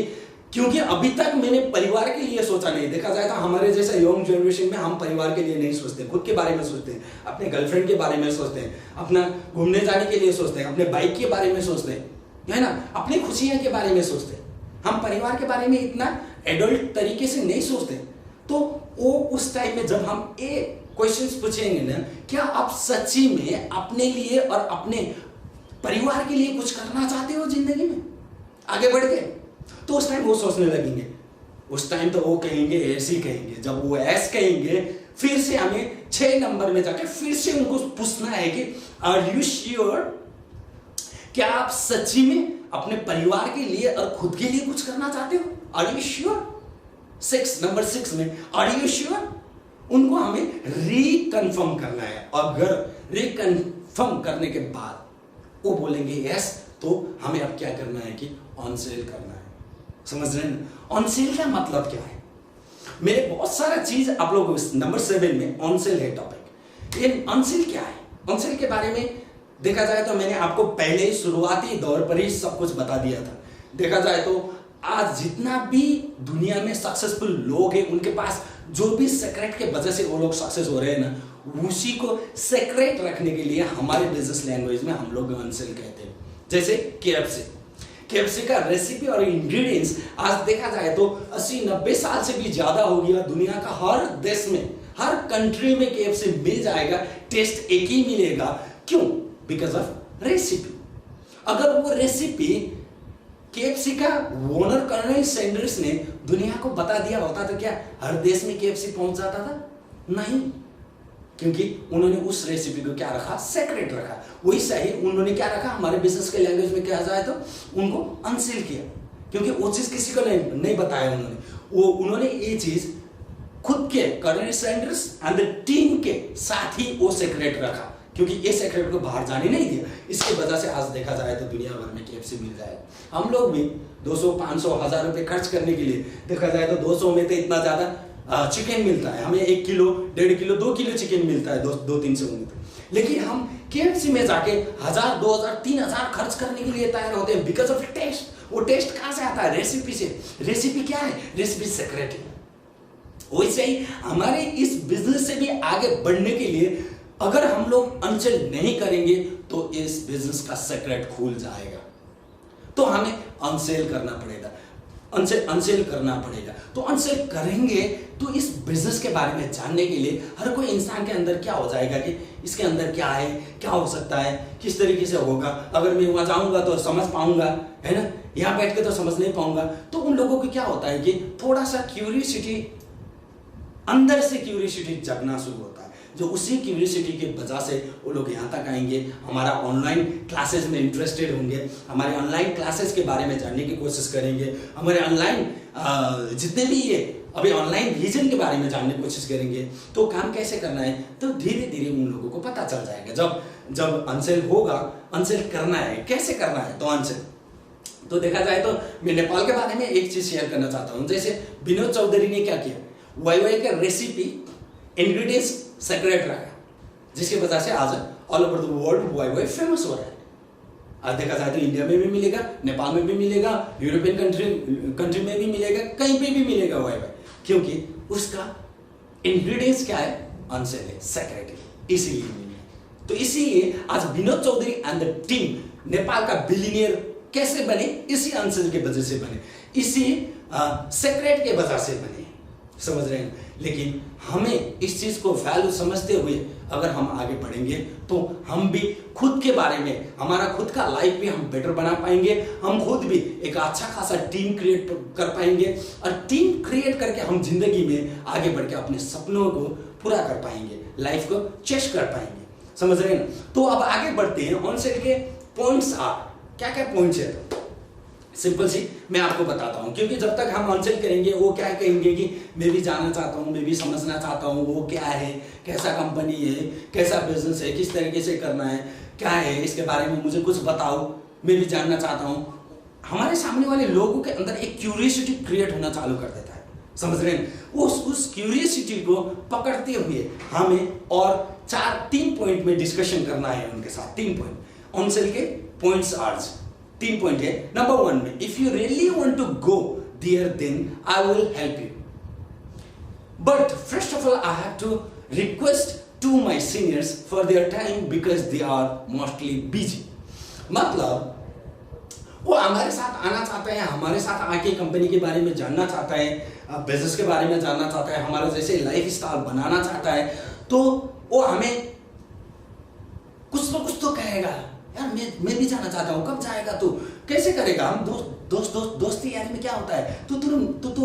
Speaker 1: क्योंकि अभी तक मैंने परिवार के लिए सोचा नहीं। देखा जाए तो हमारे जैसे यंग जनरेशन में हम परिवार के लिए नहीं सोचते, खुद के बारे में सोचते हैं, अपने गर्लफ्रेंड के बारे में सोचते हैं, अपना घूमने जाने के लिए सोचते हैं, अपने बाइक के बारे में सोचते हैं, है ना, अपनी खुशियां के बारे में सोचते हैं। हम परिवार के बारे में इतना एडल्ट तरीके से नहीं सोचते। तो वो उस टाइम में जब हम एक क्वेश्चन पूछेंगे ना, क्या आप सच्ची में अपने लिए और अपने परिवार के लिए कुछ करना चाहते हो जिंदगी में आगे बढ़ के? तो उस टाइम वो सोचने लगेंगे। उस टाइम तो वो कहेंगे, ऐसे ही कहेंगे। जब वो ऐस कहेंगे, फिर से हमें 6 नंबर में जाकर फिर से उनको पूछना है कि आर यू श्योर? क्या आप सच्ची में अपने परिवार के लिए और खुद के लिए कुछ करना चाहते हो? Are you sure? नंबर 6 में आर यू श्योर? उनको हमें रिकन्फर्म करना है। और अगर रिकन्फर्म करने के बाद वो बोलेंगे यस, तो हमें अब क्या करना है कि ऑन सेल करना है। समझ रहे हैं? ऑन सेल का मतलब क्या है? मेरे बहुत सारा चीज आप लोग नंबर 7 में ऑन सेल है टॉपिक। ये ऑन सेल क्या है? ऑन सेल के बारे में देखा जाए तो मैंने आपको पहले शुरुआती दौर पर ही सब कुछ बता दिया था। देखा जाए तो आज जितना भी दुनिया में सक्सेसफुल लोग हैं, उनके पास जो भी सीक्रेट के वजह से वो लोग सक्सेस हो रहे हैं ना, उसी को सीक्रेट रखने के लिए हमारे बिजनेस लैंग्वेज में हम लोग ऑन सेल कहते हैं। जैसे केएफसी का रेसिपी और इंग्रेडिएंट्स आज देखा जाए तो 80-90 साल से भी ज्यादा हो गया। दुनिया का हर देश में, हर कंट्री में केएफसी मिल जाएगा, टेस्ट एक ही मिलेगा। क्यों? Because of recipe. अगर वो रेसिपी केएफसी का ओनर कर्नल सैंडर्स ने दुनिया को बता दिया होता तो क्या हर देश में केएफसी पहुंच जाता था? नहीं, क्योंकि उन्होंने उस रेसिपी को क्या रखा? सीक्रेट रखा। वैसा ही उन्होंने क्या रखा? हमारे बिजनेस के लैंग्वेज में कहा जाए तो उनको अनसील किया, क्योंकि वो चीज किसी को नहीं बताया उन्होंने ये चीज खुद के Colonel Sanders and the team के साथ ही वो सीक्रेट रखा, क्योंकि ये सीक्रेट को बाहर जाने नहीं दिया। इसकी वजह से आज देखा जाए तो दुनिया भर में केएफसी मिल जाएगा। हम लोग भी 200, 500, 1000 रुपए खर्च करने के लिए देखा जाए तो 200 में तो इतना ज्यादा चिकन मिलता है। हमें 1 किलो, 1.5 किलो, 2 किलो चिकन मिलता है 2-300 में। लेकिन हम केएफसी में जाके 1000, 2000, 3000 खर्च करने के लिए तैयार होते हैं बिकॉज ऑफ टेस्ट। वो टेस्ट कहां से आता है? रेसिपी से। रेसिपी क्या है? रेसिपी सीक्रेट है। वैसे ही हमारे इस बिजनेस से भी आगे बढ़ने के लिए अगर हम लोग अनसेल नहीं करेंगे तो इस बिजनेस का सीक्रेट खुल जाएगा। तो हमें अनसेल करना पड़ेगा, अनसेल करना पड़ेगा। तो अनसेल करेंगे तो इस बिजनेस के बारे में जानने के लिए हर कोई इंसान के अंदर क्या हो जाएगा कि इसके अंदर क्या है, क्या हो सकता है, किस तरीके से होगा, अगर मैं वहां जाऊंगा तो समझ पाऊंगा, है ना, यहाँ बैठ के तो समझ नहीं पाऊंगा। तो उन लोगों को क्या होता है कि थोड़ा सा क्यूरियोसिटी, अंदर से क्यूरियोसिटी जगना शुरू होता है। जो उसी क्यूरियोसिटी की वजह से वो लोग यहाँ तक आएंगे, हमारा ऑनलाइन क्लासेस में इंटरेस्टेड होंगे, हमारे ऑनलाइन क्लासेस के बारे में जानने की कोशिश करेंगे, हमारे ऑनलाइन जितने भी ये अभी ऑनलाइन विजन के बारे में जानने की कोशिश करेंगे। तो काम कैसे करना है तो धीरे धीरे उन लोगों को पता चल जाएगा। जब अनसेल होगा, अनसेल करना है, कैसे करना है तो अनसेल। तो देखा जाए तो मैं नेपाल के बारे में एक चीज शेयर करना चाहता हूँ। जैसे विनोद चौधरी ने क्या किया, वाई का रेसिपी इंग्रेडिएंट्स सीक्रेट रखा, जिसकी वजह से आज all over the world why famous हो रहा है। आज देखा जाए तो इंडिया में भी मिलेगा, नेपाल में भी मिलेगा, यूरोपियन कंट्री में भी मिलेगा, कहीं पे भी मिलेगा वाई, क्योंकि उसका इंग्रेडिएंट्स क्या है? अनसेल है, सीक्रेट है, इसीलिए मिलेगा। तो इसीलिए आज Vinod Chaudhary and the team Nepal का बिलियनियर कैसे बने? इसी अनसेल के वजह से बने, इसी सीक्रेट के वजह से बने। समझ रहे हैं? लेकिन हमें इस चीज को वैल्यू समझते हुए अगर हम आगे बढ़ेंगे तो हम भी खुद के बारे में, हमारा खुद का लाइफ भी हम बेटर बना पाएंगे। हम खुद भी एक अच्छा खासा टीम क्रिएट कर पाएंगे और टीम क्रिएट करके हम जिंदगी में आगे बढ़ के अपने सपनों को पूरा कर पाएंगे, लाइफ को चेस कर पाएंगे। समझ रहे हैं? तो अब आगे बढ़ते हैं। ऑनसेल के पॉइंट्स क्या क्या पॉइंट्स है? सिंपल सी मैं आपको बताता हूँ, क्योंकि जब तक हम ऑनसेल करेंगे वो क्या कहेंगे कि मैं भी जानना चाहता हूँ, मैं भी समझना चाहता हूँ वो क्या है, कैसा कंपनी है, कैसा बिजनेस है, किस तरीके से करना है, क्या है इसके बारे में मुझे कुछ बताओ, मैं भी जानना चाहता हूँ। हमारे सामने वाले लोगों के अंदर एक क्यूरियोसिटी क्रिएट होना चालू कर देता है, समझ रहे हैं। उस क्यूरियोसिटी को पकड़ते हुए हमें और 3 पॉइंट में डिस्कशन करना है उनके साथ। 3 पॉइंट ऑनसेल के पॉइंट्स आज 3 पॉइंट है। नंबर 1 में, if you really want to go there then I will help you, but first of all I have to request to my seniors for their time because they are mostly busy. मतलब वो हमारे साथ आना चाहता है, हमारे साथ आके कंपनी के बारे में जानना चाहता है, बिजनेस के बारे में जानना चाहता है, हमारा जैसे लाइफ स्टाइल बनाना चाहता है, तो वो हमें कुछ तो कहेगा, यार मैं भी जाना चाहता हूँ, कब जाएगा तू, कैसे करेगा, हम दोस्ती यारी में क्या होता है, तू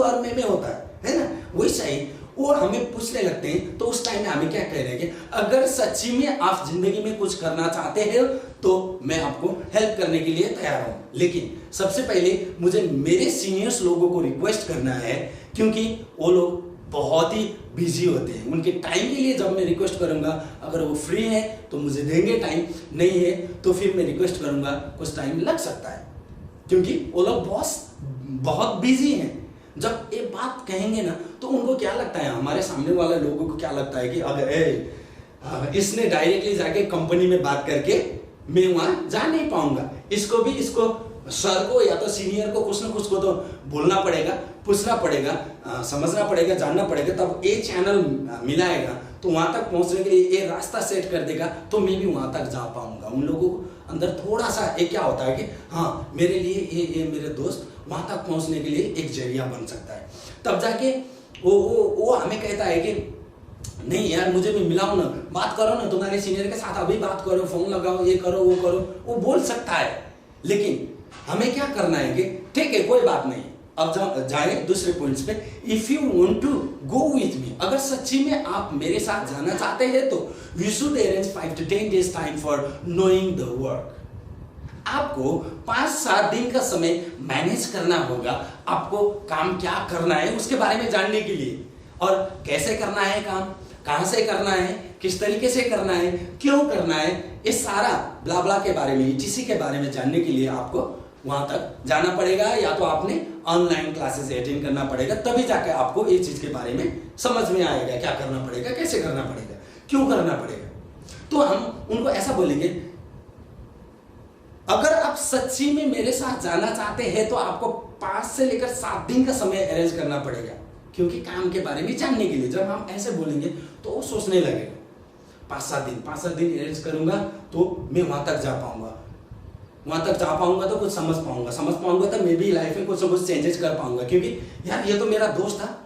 Speaker 1: और मैं होता है ना, वैसा ही वो हमें पूछने लगते हैं। तो उस टाइम में हमें क्या कह रहे हैं कि अगर सच्ची में आप जिंदगी में कुछ करना चाहते हैं तो मैं आपको हेल्प करने के लिए तैयार हूं, लेकिन सबसे पहले मुझे मेरे सीनियर्स लोगों को रिक्वेस्ट करना है, क्योंकि वो लोग बहुत ही बिजी होते हैं। उनके टाइम के लिए जब मैं रिक्वेस्ट करूंगा, अगर वो फ्री है तो मुझे देंगे टाइम, नहीं है तो फिर मैं रिक्वेस्ट करूंगा, कुछ टाइम लग सकता है, क्योंकि वो लोग बहुत बिजी हैं। जब ये बात कहेंगे ना तो उनको क्या लगता है, हमारे सामने वाले लोगों को क्या लगता है कि अगर इसने डायरेक्टली जाके कंपनी में बात करके मैं वहां जा नहीं पाऊंगा, इसको सर को या तो सीनियर को कुछ ना कुछ को तो बोलना पड़ेगा, पूछना पड़ेगा, समझना पड़ेगा, जानना पड़ेगा, तब ये चैनल मिलाएगा तो वहां तक पहुंचने के लिए ये रास्ता सेट कर देगा, तो मैं भी वहां तक जा पाऊंगा। उन लोगों को अंदर थोड़ा सा एक क्या होता है कि हाँ मेरे लिए ये मेरे दोस्त वहां तक पहुंचने के लिए एक जरिया बन सकता है। तब जाके वो हमें कहता है कि नहीं यार मुझे भी मिलाओ ना, बात करो ना, तुम्हारे सीनियर के साथ अभी बात करो, फोन लगाओ, ये करो वो करो, वो बोल सकता है। लेकिन हमें क्या करना है कि ठीक है कोई बात नहीं, अब जाए दूसरे पॉइंट्स पे। If you want to go with me, अगर सच्ची में आप मेरे साथ जाना चाहते हैं तो we should arrange 5 to 10 days time for knowing the work. आपको 5-7 दिन का समय मैनेज करना होगा, आपको काम क्या करना है उसके बारे में जानने के लिए, और कैसे करना है काम, कहां से करना है, किस तरीके से करना है, क्यों करना है, इस सारा ब्ला ब्ला के बारे में, ईटीसी के बारे में जानने के लिए आपको वहां तक जाना पड़ेगा, या तो आपने ऑनलाइन क्लासेस अटेंड करना पड़ेगा, तभी जाके आपको इस चीज के बारे में समझ में आएगा, क्या करना पड़ेगा, कैसे करना पड़ेगा, क्यों करना पड़ेगा। तो हम उनको ऐसा बोलेंगे, अगर आप सच्ची में मेरे साथ जाना चाहते हैं तो आपको 5 से लेकर 7 दिन का समय अरेंज करना पड़ेगा, क्योंकि काम के बारे में जानने के लिए। जब हम ऐसे बोलेंगे तो वो सोचने लगेगा 5-7 दिन अरेंज करूंगा तो मैं वहां तक जा पाऊंगा, तो कुछ समझ पाऊंगा तो मैं भी लाइफ में कुछ ना कुछ चेंजेस कर पाऊंगा, क्योंकि यार ये तो मेरा दोस्त था,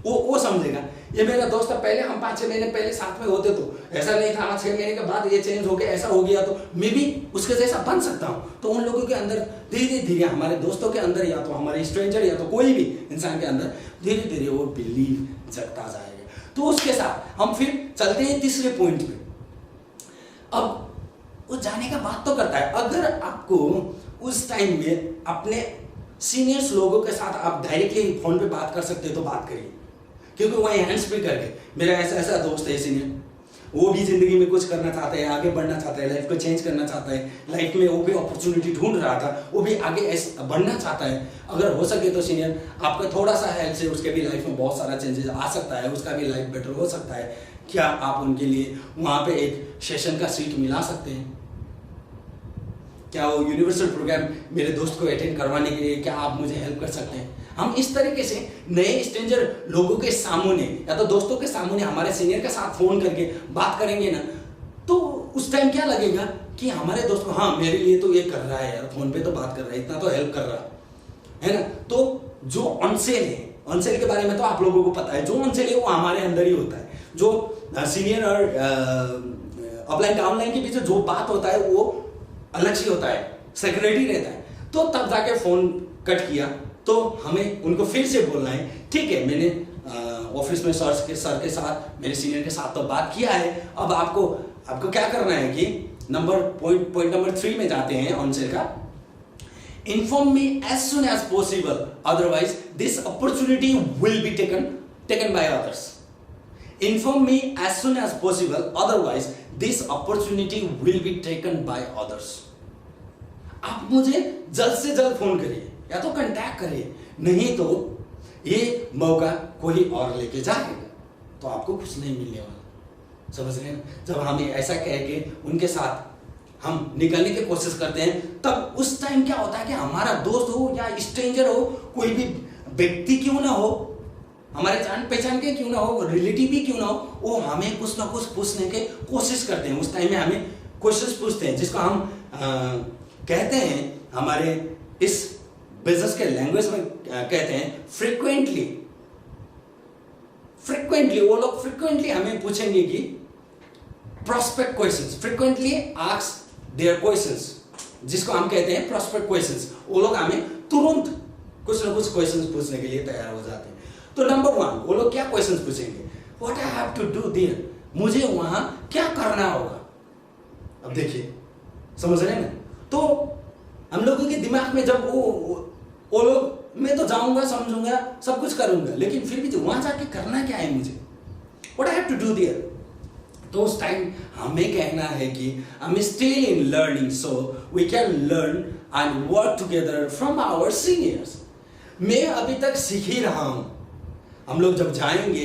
Speaker 1: वो समझेगा ये मेरा दोस्त था, पहले हम 5-6 महीने पहले साथ में होते तो ऐसा नहीं था, 6 महीने के बाद ये चेंज हो गया, ऐसा हो गया, तो मैं भी उसके जैसा बन सकता हूँ। तो उन लोगों के अंदर धीरे धीरे, हमारे दोस्तों के अंदर या तो हमारे स्ट्रेंजर या तो कोई भी इंसान के अंदर धीरे धीरे वो बिलीव जगता जाएगा। तो उसके साथ हम फिर चलते हैं तीसरे पॉइंट पे। अब वो जाने का बात तो करता है, अगर आपको उस टाइम में अपने सीनियर्स लोगों के साथ आप डायरेक्टली फोन पे बात कर सकते हो तो बात करिए, क्योंकि वही हैंड्स फ्री करके मेरा ऐसा दोस्त है सीनियर, वो भी जिंदगी में कुछ करना चाहता है, आगे बढ़ना चाहता है, लाइफ को चेंज करना चाहता है, लाइफ में वो भी अपॉर्चुनिटी ढूंढ रहा था, वो भी आगे बढ़ना चाहता है। अगर हो सके तो सीनियर आपका थोड़ा सा हेल्प से उसके भी लाइफ में बहुत सारा चेंजेस आ सकता है, उसका भी लाइफ बेटर हो सकता है। क्या आप उनके लिए वहां पे एक सेशन का सीट मिला सकते हैं? क्या वो यूनिवर्सल प्रोग्राम मेरे दोस्त को अटेंड करवाने के लिए क्या आप मुझे हेल्प कर सकते हैं? हम इस तरीके से नए स्ट्रेंजर लोगों के सामने या तो दोस्तों के सामने हमारे सीनियर के साथ फोन करके बात करेंगे ना, तो उस टाइम क्या लगेगा कि हमारे दोस्त को, हाँ मेरे लिए तो ये कर रहा है यार, फोन पे तो बात कर रहा है, इतना तो हेल्प कर रहा है ना। तो जो ऑनसेल है, ऑनसेल के बारे में तो आप लोगों को पता है, जो ऑनसेल है वो हमारे अंदर ही होता है। जो सीनियर और ऑफलाइन का ऑनलाइन के बीच जो बात होता है वो अलग से होता है, सेक्रेटरी रहता है। तो तब जाके फोन कट किया तो हमें उनको फिर से बोलना है, ठीक है मैंने ऑफिस में सर के साथ, मेरे सीनियर के साथ तो बात किया है, अब आपको क्या करना है कि पॉइंट नंबर 3 में जाते हैं ऑनसेल का। Inform me as soon as possible, otherwise this opportunity will be taken by others. Inform me as soon as possible, otherwise this opportunity will be taken by others. आप मुझे जल्द से जल्द फोन करिए या तो कांटेक्ट करिए, नहीं तो ये मौका कोई और लेके जाएगा, तो आपको कुछ नहीं मिलने वाला। समझ रहे हैं? जब हमें ऐसा कह के उनके साथ हम निकलने की कोशिश करते हैं, तब उस टाइम क्या होता है कि हमारा दोस्त हो या स्ट्रेंजर हो, कोई भी व्यक्ति क्यों ना हो, हमारे जान पहचान के क्यों ना हो, रिलेटिव भी क्यों ना हो, वो हमें कुछ ना कुछ पूछने की कोशिश करते हैं। उस टाइम में हमें क्वेश्चंस पूछते हैं, जिसको हम कहते हैं, हमारे इस बिजनेस के लैंग्वेज में कहते हैं फ्रीक्वेंटली। वो लोग फ्रीक्वेंटली हमें पूछेंगे कि prospect questions, frequently ask their questions, जिसको हम कहते हैं प्रोस्पेक्ट क्वेश्चंस। वो लोग हमें तुरंत कुछ ना कुछ क्वेश्चंस पूछने के लिए तैयार हो जाते हैं। तो नंबर 1, वो लोग क्या क्वेश्चंस पूछेंगे? What I have to do there, मुझे वहां क्या करना होगा। अब देखिए, समझ रहे हैं ना? तो हम लोगों के दिमाग में जब वो लोग, मैं तो जाऊंगा, समझूंगा, सब कुछ करूंगा, लेकिन फिर भी वहां जाके करना क्या है मुझे, what I have to do there. तो उस टाइम हमें कहना है कि I'm still in learning, so we can learn and work together from our seniors. मैं अभी तक सीख ही रहा हूं। हम लोग जब जाएंगे,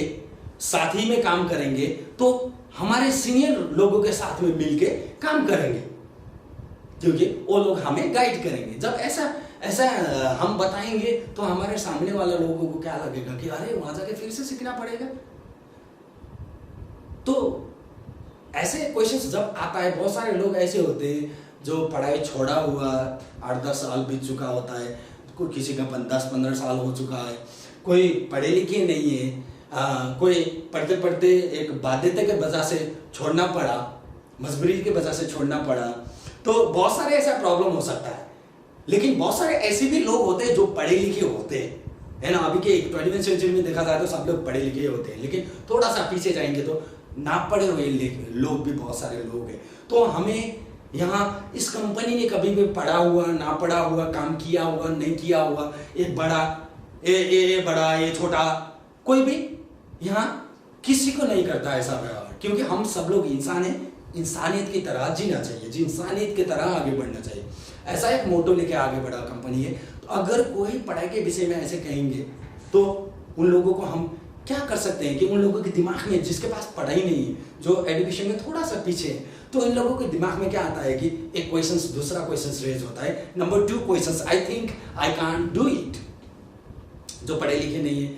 Speaker 1: साथ ही में काम करेंगे, तो हमारे सीनियर लोगों के साथ में मिलके काम करेंगे, क्योंकि वो लोग हमें गाइड करेंगे। जब ऐसा हम बताएंगे तो हमारे सामने वाले लोगों को क्या लगेगा कि अरे वहां जाके फिर से सीखना पड़ेगा। तो ऐसे क्वेश्चंस जब आता है, बहुत सारे लोग ऐसे होते हैं जो पढ़ाई छोड़ा हुआ 8-10 साल बीत चुका होता है, कोई किसी का 10-15 साल हो चुका है, कोई पढ़े लिखे नहीं है, कोई पढ़ते पढ़ते एक बाध्यता के वजह से छोड़ना पड़ा, मजबूरी के वजह से छोड़ना पड़ा। तो बहुत सारे ऐसा प्रॉब्लम हो सकता है, लेकिन बहुत सारे ऐसे भी लोग होते हैं जो पढ़े लिखे होते हैं, है ना। अभी के 21वीं सेंचुरी में देखा जाए तो सब लोग पढ़े लिखे होते हैं, लेकिन थोड़ा सा पीछे जाएंगे तो ना पढ़े हुए लोग भी बहुत सारे लोग हैं। तो हमें यहाँ इस कंपनी ने कभी भी पढ़ा हुआ, ना पढ़ा हुआ, काम किया हुआ, नहीं किया हुआ, ये बड़ा, ये बड़ा, ये छोटा, कोई भी यहाँ किसी को नहीं करता ऐसा व्यवहार, क्योंकि हम सब लोग इंसान हैं। इंसानियत की तरह जीना चाहिए, जी, इंसानियत की तरह आगे बढ़ना चाहिए, ऐसा एक मोटो लेके आगे बढ़ा कंपनी है। तो अगर कोई पढ़ाई के विषय में ऐसे कहेंगे तो उन लोगों को हम क्या कर सकते हैं कि उन लोगों के दिमाग में, जिसके पास पढ़ाई नहीं है, जो एजुकेशन में थोड़ा सा पीछे है, तो इन लोगों के दिमाग में क्या आता है कि एक क्वेश्चन दूसरा क्वेश्चन रेज होता है, number 2 question, I think I can't do it. जो पढ़े लिखे नहीं है,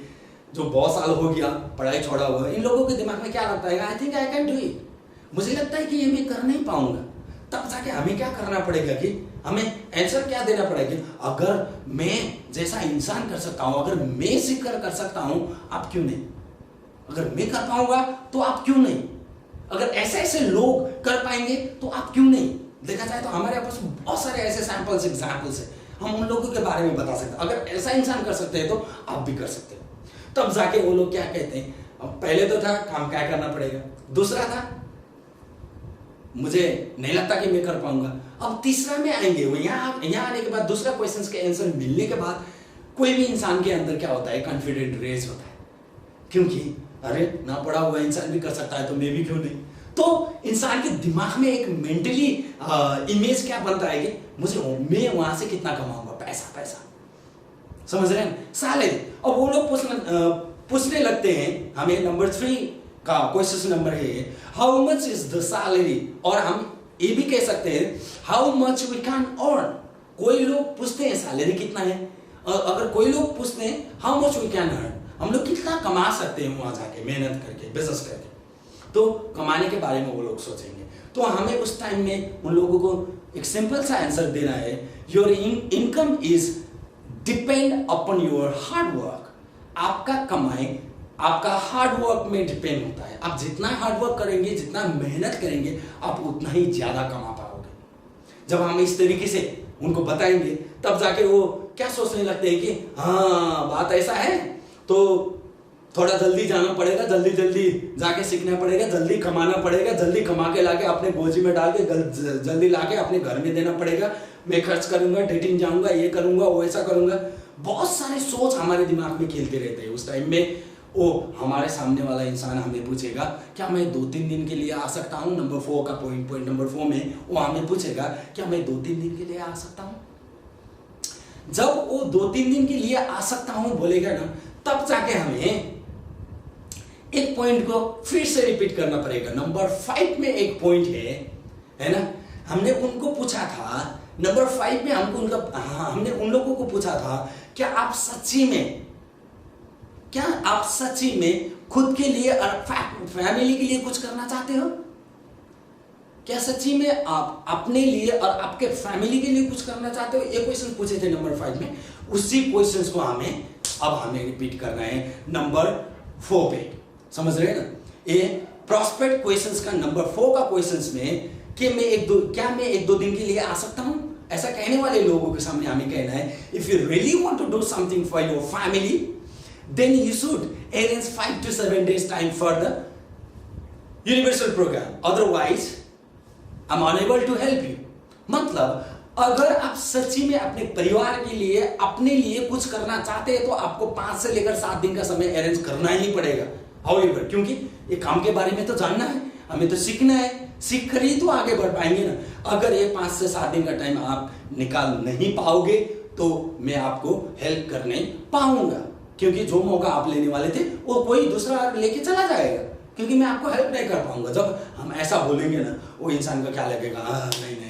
Speaker 1: जो बहुत साल हो गया पढ़ाई छोड़ा हुआ, इन लोगों के दिमाग में क्या लगता है, I think I can do it, मुझे लगता है कि ये मैं कर नहीं पाऊंगा। तब जाके हमें क्या करना पड़ेगा कि हमें आंसर क्या देना पड़ेगा, अगर मैं जैसा इंसान कर सकता हूं, अगर मैं सीख कर सकता हूं, आप क्यों नहीं? अगर मैं कर पाऊंगा तो आप क्यों नहीं? अगर ऐसे लोग कर पाएंगे तो आप क्यों नहीं? देखा जाए तो हमारे पास बहुत सारे ऐसे सैंपल्स, एग्जाम्पल्स है, हम उन लोगों के बारे में बता सकते हैं। अगर ऐसा इंसान कर सकते हैं तो आप भी कर सकते हो। तब जाके वो लोग क्या कहते हैं, पहले तो था काम क्या करना पड़ेगा, दूसरा था मुझे नहीं लगता कि मैं कर पाऊंगा, अब तीसरा में आएंगे। वो यहाँ आने के बाद, दूसरा क्वेश्चन के आंसर मिलने के बाद, कोई भी इंसान के अंदर क्या होता है, कॉन्फिडेंट रेज होता है, क्योंकि अरे ना पढ़ा हुआ इंसान भी कर सकता है तो मैं भी क्यों नहीं। तो इंसान के दिमाग में एक मेंटली इमेज क्या बनता है कि मैं वहां से कितना कमाऊंगा, पैसा, समझ रहे हैं, सैलरी। और वो लोग पूछने लगते हैं हमें, नंबर 3 का क्वेश्चन नंबर है how much is the salary, और हम ये भी कह सकते हैं how much we can earn. कोई लोग पूछते हैं सैलरी कितना है, अगर कोई लोग पूछते हैं how much we can earn, हम लोग कितना कमा सकते हैं वहां जाके मेहनत करके, बिजनेस करके, तो कमाने के बारे में वो लोग सोचेंगे। तो हमें उस टाइम में उन लोगों को एक सिंपल सा आंसर देना है, your income is depend upon your hard work. आपका कमाई आपका हार्ड वर्क में डिपेंड होता है। आप जितना हार्ड वर्क करेंगे, जितना मेहनत करेंगे, आप उतना ही ज्यादा कमा पाओगे। जब हम इस तरीके से उनको बताएंगे, तब जाके वो क्या सोचने लगते हैं कि हाँ बात ऐसा है, तो थोड़ा जल्दी जाना पड़ेगा, जल्दी जाके सीखना पड़ेगा, जल्दी कमाना पड़ेगा, जल्दी कमा के लाके अपने बोझी में डाल के जल्दी लाके अपने घर में देना पड़ेगा, मैं खर्च करूंगा, डेटिंग जाऊंगा, ये करूंगा, वो ऐसा करूंगा। बहुत सारे सोच हमारे दिमाग में खेलते रहते हैं। उस टाइम में वो हमारे सामने वाला इंसान हमें पूछेगा क्या मैं 2-3 दिन के लिए आ सकता हूँ। नंबर 4 का पॉइंट नंबर 4 में वो हमें पूछेगा क्या मैं 2-3 दिन के लिए आ सकता हूँ। जब वो 2-3 दिन के लिए आ सकता हूँ बोलेगा ना, तब जाके हमें एक पॉइंट को फिर से रिपीट करना पड़ेगा। नंबर 5 में एक पॉइंट है ना। हमने उनको पूछा था नंबर 5 में हमने उन लोगों को पूछा था क्या आप सच्ची में खुद के लिए और फैमिली के लिए कुछ करना चाहते हो? क्या सच्ची में आप अपने लिए और आपके फैमिली के लिए कुछ करना चाहते हो? ये क्वेश्चन पूछे थे नंबर 5 में। उसी क्वेश्चन को हमें रिपीट करना है नंबर 4 पे। समझ रहे हैं ना? ये प्रॉस्पेक्ट क्वेश्चंस का नंबर 4 का क्वेश्चंस में कि मैं 1-2 दिन के लिए आ सकता हूं, ऐसा कहने वाले लोगों के सामने हमें कहना है if you really want to do something for your family then you should arrange 5 to 7 days time for the universal programme, otherwise I am unable to help you. मतलब अगर आप सच्ची में अपने परिवार के लिए अपने लिए कुछ करना चाहते हैं तो आपको 5 से लेकर 7 दिन का समय अरेंज करना ही पड़ेगा। हाउएवर, क्योंकि ये काम के बारे में तो जानना है, हमें तो सीखना है, सीख कर ही तो आगे बढ़ पाएंगे ना। अगर ये 5 से 7 दिन का टाइम आप निकाल नहीं पाओगे तो मैं आपको हेल्प कर नहीं पाऊंगा, क्योंकि जो मौका आप लेने वाले थे वो कोई दूसरा लेके चला जाएगा, क्योंकि मैं आपको हेल्प नहीं कर पाऊंगा। जब हम ऐसा बोलेंगे ना, वो इंसान का क्या लगेगा, नहीं,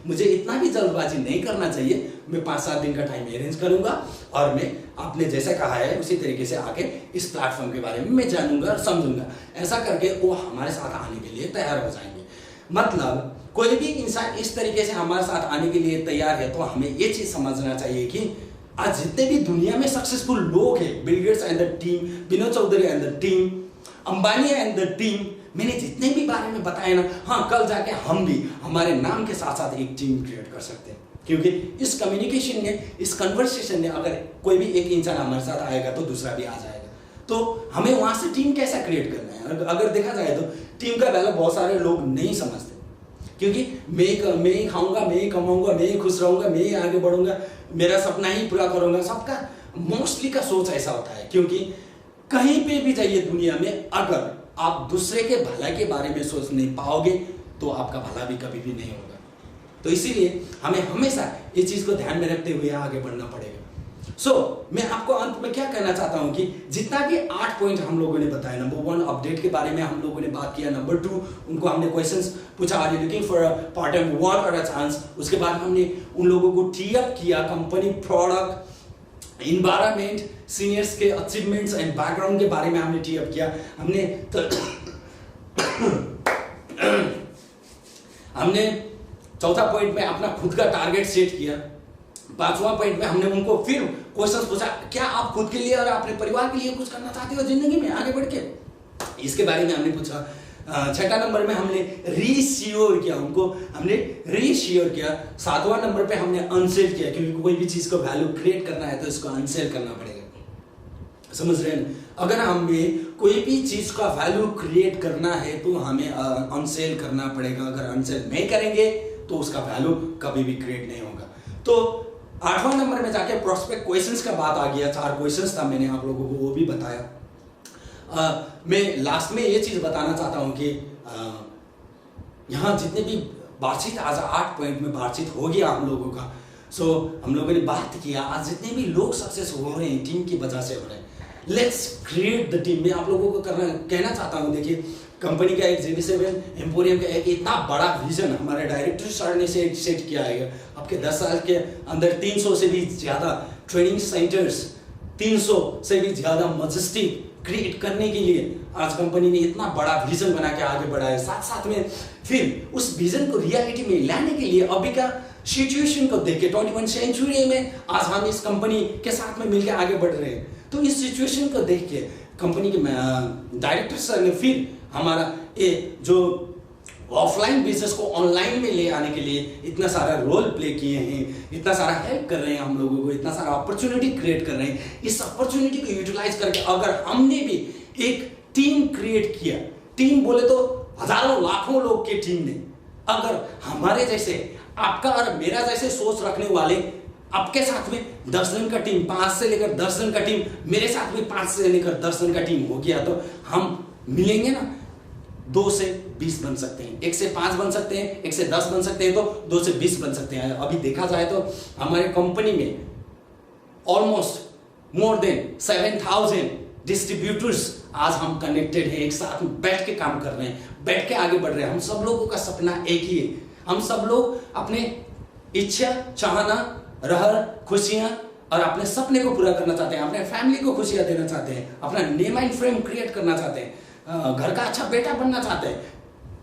Speaker 1: मुझे इतना भी जल्दबाजी नहीं करना चाहिए, मैं 5-7 दिन का टाइम अरेंज करूंगा और मैं आपने जैसे कहा है उसी तरीके से आके इस प्लेटफॉर्म के बारे में मैं जानूंगा और समझूंगा। ऐसा करके वो हमारे साथ आने के लिए तैयार हो जाएंगे। मतलब कोई भी इंसान इस तरीके से हमारे साथ आने के लिए तैयार है तो हमें ये चीज समझना चाहिए कि आज जितने भी दुनिया में सक्सेसफुल लोग हैं, Bill Gates and the team, Vinod Chaudhary and the team, Ambani and the team, मैंने जितने भी बारे में बताया ना, हाँ, कल जाके हम भी हमारे नाम के साथ साथ एक टीम क्रिएट कर सकते हैं। क्योंकि इस कम्युनिकेशन में, इस कन्वर्सेशन में अगर कोई भी एक इंसान हमारे साथ आएगा तो दूसरा भी आ जाएगा। तो हमें वहां से टीम कैसा क्रिएट करना है, अगर देखा जाए तो टीम का वैल्यू बहुत सारे लोग नहीं समझते, क्योंकि मैं ही खाऊंगा, मैं ही कमाऊंगा, मैं ही खुश रहूंगा, मैं ही आगे बढ़ूंगा, मेरा सपना ही पूरा करूंगा। सबका मोस्टली का सोच ऐसा होता है, क्योंकि कहीं पे भी जाइए दुनिया में, अगर आप दूसरे के भलाई के बारे में सोच नहीं पाओगे तो आपका भला भी कभी भी नहीं होगा। तो इसीलिए हमें हमेशा ये चीज को ध्यान में रखते हुए आगे बढ़ना पड़ेगा। मैं आपको अंत में क्या कहना चाहता हूं कि जितना भी 8 पॉइंट हम लोगों ने बताया, नंबर 1 अपडेट के बारे में हम लोगों ने बात किया, नंबर 2 उनको हमने क्वेश्चंस पूछा, are you looking for a part time work और अ चांस। उसके बाद हमने उन लोगों को टी अप किया, कंपनी, प्रोडक्ट, इन्वायरमेंट, सीनियर्स के अचीवमेंट्स एंड बैकग्राउंड के बारे में हमने टी अप किया। हमने चौथा पॉइंट में अपना खुद का टारगेट सेट किया। 5वां पॉइंट में हमने उनको फिर क्वेश्चन पूछा, क्या आप खुद के लिए और अपने परिवार के लिए कुछ करना चाहते हो जिंदगी में आगे बढ़ के, इसके बारे में हमने पूछा। 6ठा नंबर में हमने रीश्योर किया, उनको हमने रीश्योर किया। 7वां नंबर पे हमने अनसेल किया, क्योंकि कोई भी चीज को वैल्यू क्रिएट करना है तो इसको अनसेल करना पड़ेगा। समझ रहे हैं? अगर हमें कोई भी चीज का वैल्यू क्रिएट करना है तो हमें अनसेल करना पड़ेगा। अगर अनसेल नहीं करेंगे तो उसका वैल्यू कभी भी क्रिएट नहीं होगा। तो 8वां नंबर में जाके प्रोस्पेक्ट क्वेश्चंस का बात आ गया। 4 क्वेश्चंस था, मैंने आप लोगों को वो भी बताया। मैं लास्ट में ये चीज बताना चाहता हूं कि यहाँ जितने भी बातचीत, आज 8 पॉइंट में बातचीत हो गया हम लोगों का। हम लोगों ने बात किया, आज जितने भी लोग सक्सेस हो रहे हैं टीम की वजह से हो रहे हैं। Let's create the team. मैं आप लोगों को कहना चाहता हूं, देखिए कंपनी का एक JB7 एम्पोरियम का एक इतना बड़ा विजन हमारे डायरेक्टर सर ने सेट किया है। आपके 10 साल के अंदर 300 से भी ज्यादा ट्रेनिंग सेंटर्स, 300 से भी ज्यादा मजेस्टिक क्रिएट करने के लिए आज कंपनी ने इतना बड़ा विजन बना के आगे बढ़ा है। साथ साथ में फिर उस विजन को रियलिटी में लाने के लिए अभी का सिचुएशन को देख के 21 सेंचुरी में आज हम इस कंपनी के साथ में मिलकर आगे बढ़ रहे हैं। तो इस सिचुएशन को देख के कंपनी के डायरेक्टर सर ने फिर हमारा ये जो ऑफलाइन बिजनेस को ऑनलाइन में ले आने के लिए इतना सारा रोल प्ले किए हैं, इतना सारा हेल्प कर रहे हैं हम लोगों को, इतना सारा अपॉर्चुनिटी क्रिएट कर रहे हैं। इस अपॉर्चुनिटी को यूटिलाइज करके अगर हमने भी एक टीम क्रिएट किया, टीम बोले तो हजारों लाखों लोग की टीम ने, अगर हमारे जैसे आपका और मेरा जैसे सोच रखने वाले आपके साथ में 10 जन का टीम, 5 से लेकर 10 जन का टीम, मेरे साथ में 5 से लेकर 10 जन का टीम हो गया तो हम मिलेंगे ना, 2 से 20 बन सकते हैं, 1 से 5 बन सकते हैं, 1 से 10 बन सकते हैं, तो 2 से 20 बन सकते हैं। अभी देखा जाए तो हमारे कंपनी में ऑलमोस्ट मोर देन 7,000 डिस्ट्रीब्यूटर्स आज हम कनेक्टेड हैं, एक साथ में बैठ के काम कर रहे हैं, बैठ के आगे बढ़ रहे हैं। हम सब लोगों का सपना एक ही है, हम सब लोग अपने इच्छा, चाहना, रहर, खुशियां और अपने सपने को पूरा करना चाहते हैं, अपने फैमिली को खुशियां देना चाहते हैं, अपना नेम एंड फ्रेम क्रिएट करना चाहते हैं, घर का अच्छा बेटा बनना चाहते हैं,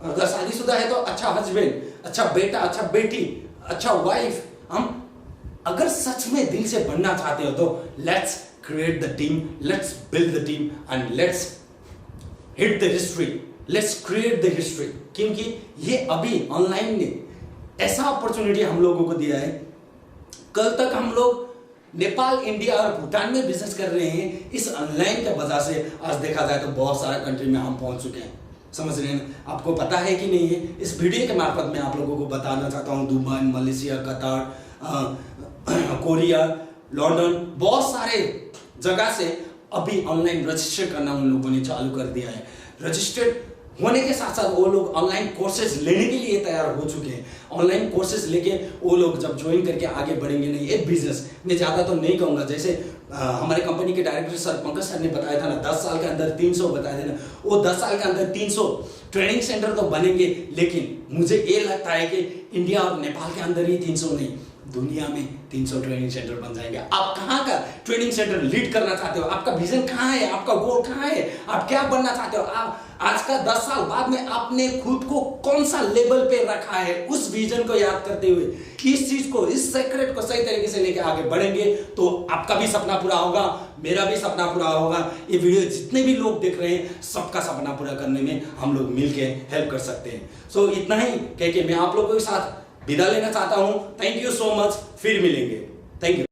Speaker 1: अगर शादीशुदा है तो अच्छा हस्बैंड, अच्छा बेटा, अच्छा बेटी, अच्छा वाइफ। हम अगर सच में दिल से बनना चाहते हो तो let's create the team, let's build the team and let's hit the history, let's create the history. क्योंकि ये अभी ऑनलाइन ने ऐसा अपॉर्चुनिटी हम लोगों को दिया है, कल तक हम लोग नेपाल, इंडिया और भूटान में बिजनेस कर रहे हैं, इस ऑनलाइन के वजह से आज देखा जाए तो बहुत सारा कंट्री में हम पहुंच चुके हैं। समझ रहे हैं? आपको पता है कि नहीं है? इस वीडियो के मार्फत मैं आप लोगों को बताना चाहता हूं, दुबई, मलेशिया, कतार, कोरिया, लंदन, बहुत सारे जगह से अभी ऑनलाइन रजिस्टर करना उन लोगों ने चालू कर दिया है। रजिस्टर्ड होने के साथ साथ वो लोग ऑनलाइन कोर्सेज लेने के लिए तैयार हो चुके हैं। ऑनलाइन कोर्सेज लेके वो लोग जब ज्वाइन करके आगे बढ़ेंगे, नहीं ये बिजनेस मैं ज़्यादा तो नहीं कहूँगा, जैसे हमारे कंपनी के डायरेक्टर सर पंकज सर ने बताया था ना, 10 साल के अंदर 300 बताया था ना, वो 10 साल के अंदर 300 ट्रेनिंग सेंटर तो बनेंगे, लेकिन मुझे ये लगता है कि इंडिया और नेपाल के अंदर ही 300 नहीं, दुनिया में 300 ट्रेनिंग सेंटर बन जाएंगे। आप कहाँ का ट्रेनिंग सेंटर लीड करना चाहते हो? आपका विजन कहाँ है? आपका गोल कहाँ है? आप क्या बनना चाहते हो? आप आज का 10 साल बाद में आपने खुद को कौन सा लेवल पे रखा है? उस विजन को याद करते हुए इस चीज को, इस सीक्रेट को सही तरीके से लेके आगे बढ़ेंगे तो आपका भी सपना पूरा होगा, मेरा भी सपना पूरा होगा। ये वीडियो जितने भी लोग देख रहे हैं, सबका सपना पूरा करने में हम लोग मिलके हेल्प कर सकते हैं। सो इतना ही कह के मैं आप लोगों के साथ विदा लेना चाहता हूं। थैंक यू सो मच, फिर मिलेंगे। Thank you.